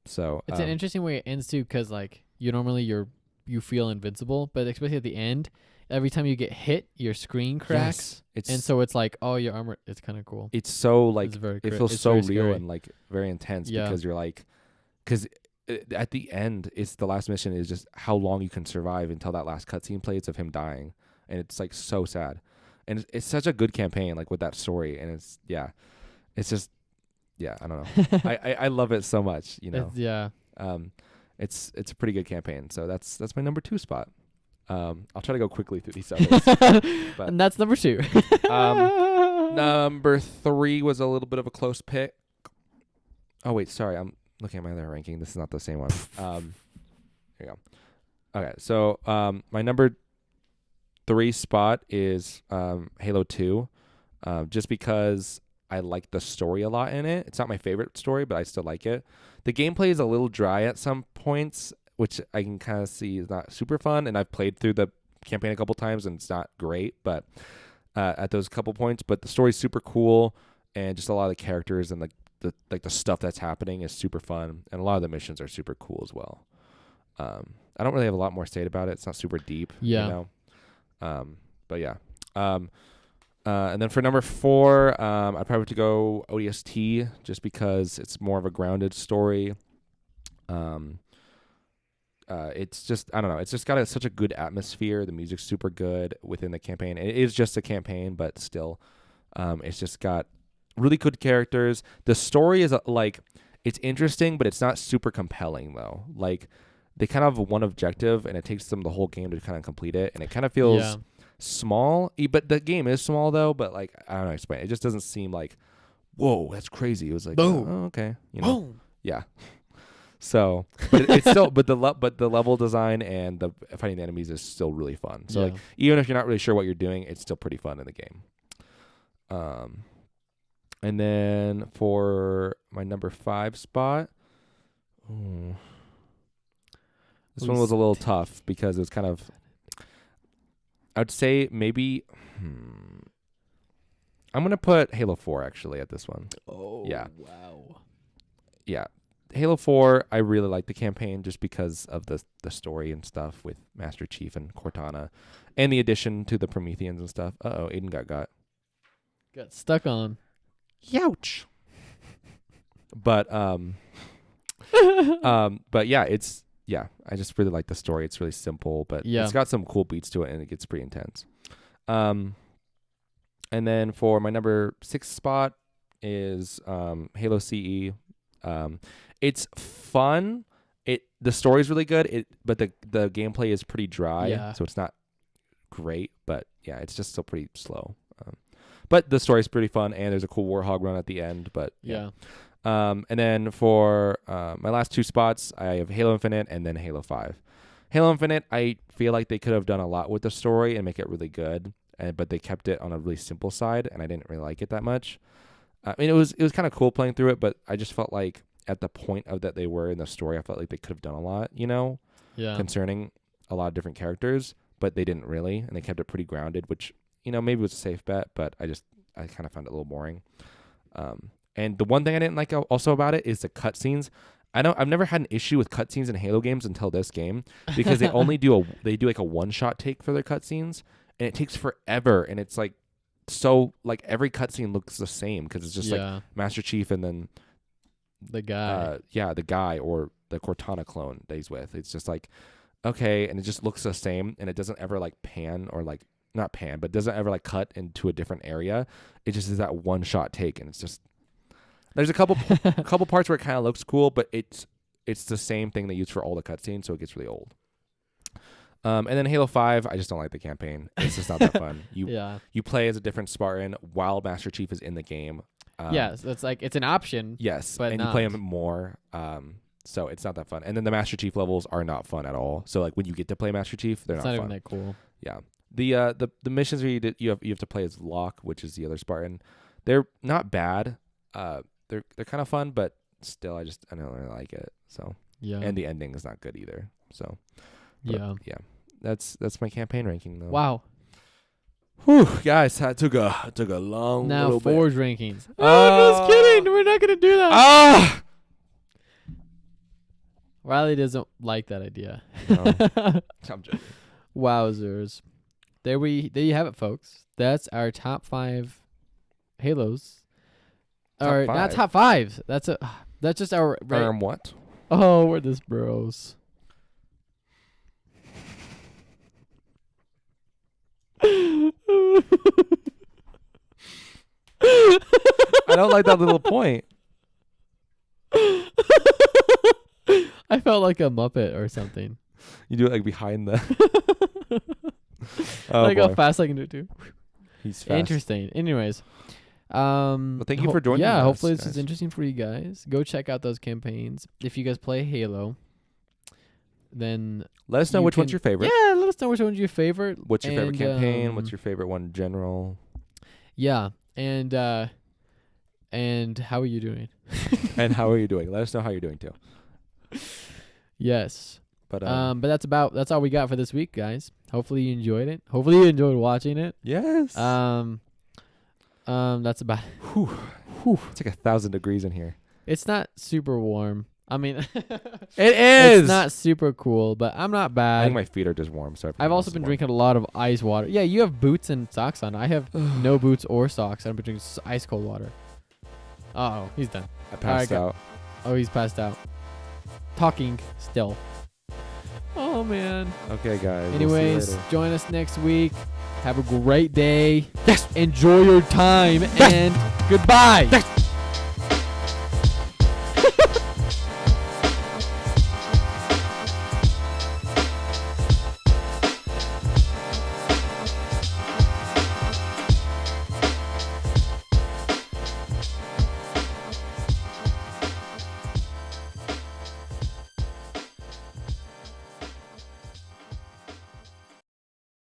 So it's an interesting way it ends too, because like you feel invincible, but especially at the end, every time you get hit, your screen cracks, and so it's like, oh, your armor. It's kind of cool. It's so like it feels so real scary. And like very intense because you're like, because at the end, it's the last mission is just how long you can survive until that last cutscene plays of him dying. And it's like so sad, and it's such a good campaign, like with that story. And it's just, I don't know. I love it so much, you know. it's a pretty good campaign. So that's my number 2 spot. I'll try to go quickly through these others. But, and that's number 2. Number 3 was a little bit of a close pick. Oh wait, sorry, I'm looking at my other ranking. This is not the same one. Here you go. Okay, so my number 3 spot is Halo 2, just because I like the story a lot in it. It's not my favorite story, but I still like it. The gameplay is a little dry at some points, which I can kind of see is not super fun. And I've played through the campaign a couple times, and it's not great, but at those couple points. But the story's super cool, and just a lot of the characters and the stuff that's happening is super fun, and a lot of the missions are super cool as well. I don't really have a lot more to say about it. It's not super deep, you know. But yeah. And then for number 4, I'd probably have to go ODST, just because it's more of a grounded story. It's just, I don't know, it's just got such a good atmosphere. The music's super good within the campaign. It is just a campaign, but still, it's just got really good characters. The story is it's interesting, but it's not super compelling though. Like, they kind of have one objective, and it takes them the whole game to kind of complete it, and it kind of feels small. But the game is small though. But like, I don't know how to explain it. It just doesn't seem like, whoa, that's crazy. It was like, boom, oh, okay, you know, boom. Yeah. So, but it's still, but the level design and the fighting the enemies is still really fun. So like, even if you're not really sure what you're doing, it's still pretty fun in the game. And then for my number 5 spot. This one was a little tough because it was kind of, I would say maybe, I'm going to put Halo 4 actually at this one. Oh, yeah. Wow. Yeah. Halo 4, I really like the campaign just because of the story and stuff with Master Chief and Cortana, and the addition to the Prometheans and stuff. Uh-oh, Aiden got stuck on. Youch. But, but yeah, I just really like the story. It's really simple, but it's got some cool beats to it, and it gets pretty intense. And then for my number 6 spot is Halo CE. It's fun. The story's really good. But the gameplay is pretty dry, so it's not great. But yeah, it's just still pretty slow. But the story's pretty fun, and there's a cool Warhog run at the end. But yeah. And then for my last 2 spots, I have Halo Infinite and then Halo 5. Halo Infinite, I feel like they could have done a lot with the story and make it really good, but they kept it on a really simple side, and I didn't really like it that much. I mean, it was kind of cool playing through it, but I just felt like at the point of that they were in the story, I felt like they could have done a lot, concerning a lot of different characters, but they didn't really, and they kept it pretty grounded, which, maybe was a safe bet, but I kind of found it a little boring. And the one thing I didn't like also about it is the cutscenes. I've never had an issue with cutscenes in Halo games until this game, because they only do like a one-shot take for their cutscenes, and it takes forever, and it's like, so like every cutscene looks the same because it's just like Master Chief and then the guy. The guy or the Cortana clone that he's with. It's just like, okay, and it just looks the same, and it doesn't ever like pan or like not pan, but doesn't ever like cut into a different area. It just is that one-shot take, and it's just, there's a couple parts where it kind of looks cool, but it's the same thing they use for all the cutscenes, so it gets really old. And then Halo 5, I just don't like the campaign. It's just not that fun. You play as a different Spartan while Master Chief is in the game. So it's like, it's an option. Yes, but you play him more. So it's not that fun. And then the Master Chief levels are not fun at all. So like when you get to play Master Chief, they're not fun. It's not even that cool. Yeah. The missions where you have to play as Locke, which is the other Spartan, they're not bad. They're kind of fun, but still, I don't really like it. So and the ending is not good either. So yeah. That's my campaign ranking though. Wow. Whew, guys, that took a long now little Forge bit. rankings. I'm just kidding. We're not gonna do that. Riley doesn't like that idea. No, I'm joking. Wowzers. There you have it, folks. That's our top 5 Halos. Or not top 5. That's just our What? Oh, we're this bros. I don't like that little point. I felt like a Muppet or something. You do it like behind the. Like boy. how fast I can do it too. He's fast. Interesting. Anyways. Well, thank you for joining us. Yeah, hopefully this guys. is interesting for you guys. Go check out those campaigns. If you guys play Halo, then Let us know which one's your favorite. Yeah, let us know which one's your favorite. What's your favorite campaign? What's your favorite one in general? Yeah, and how are you doing? And how are you doing? Let us know how you're doing too. Yes. But that's all we got for this week, guys. Hopefully you enjoyed it. Hopefully you enjoyed watching it. yes. That's about Whew. It's like 1,000 degrees in here. It's not super warm. I mean, It is. It's not super cool, but I'm not I bad. think my feet are just warm. So I've also been drinking a lot of ice water. Yeah, you have boots and socks on. I have no boots or socks. I've been drinking ice cold water. Oh, he's done. I passed out. Oh, he's passed out. Talking still. Oh man. Okay, guys. Anyways, we'll see you join us next week. Have a great day. Yes. Enjoy your time and goodbye. Yes.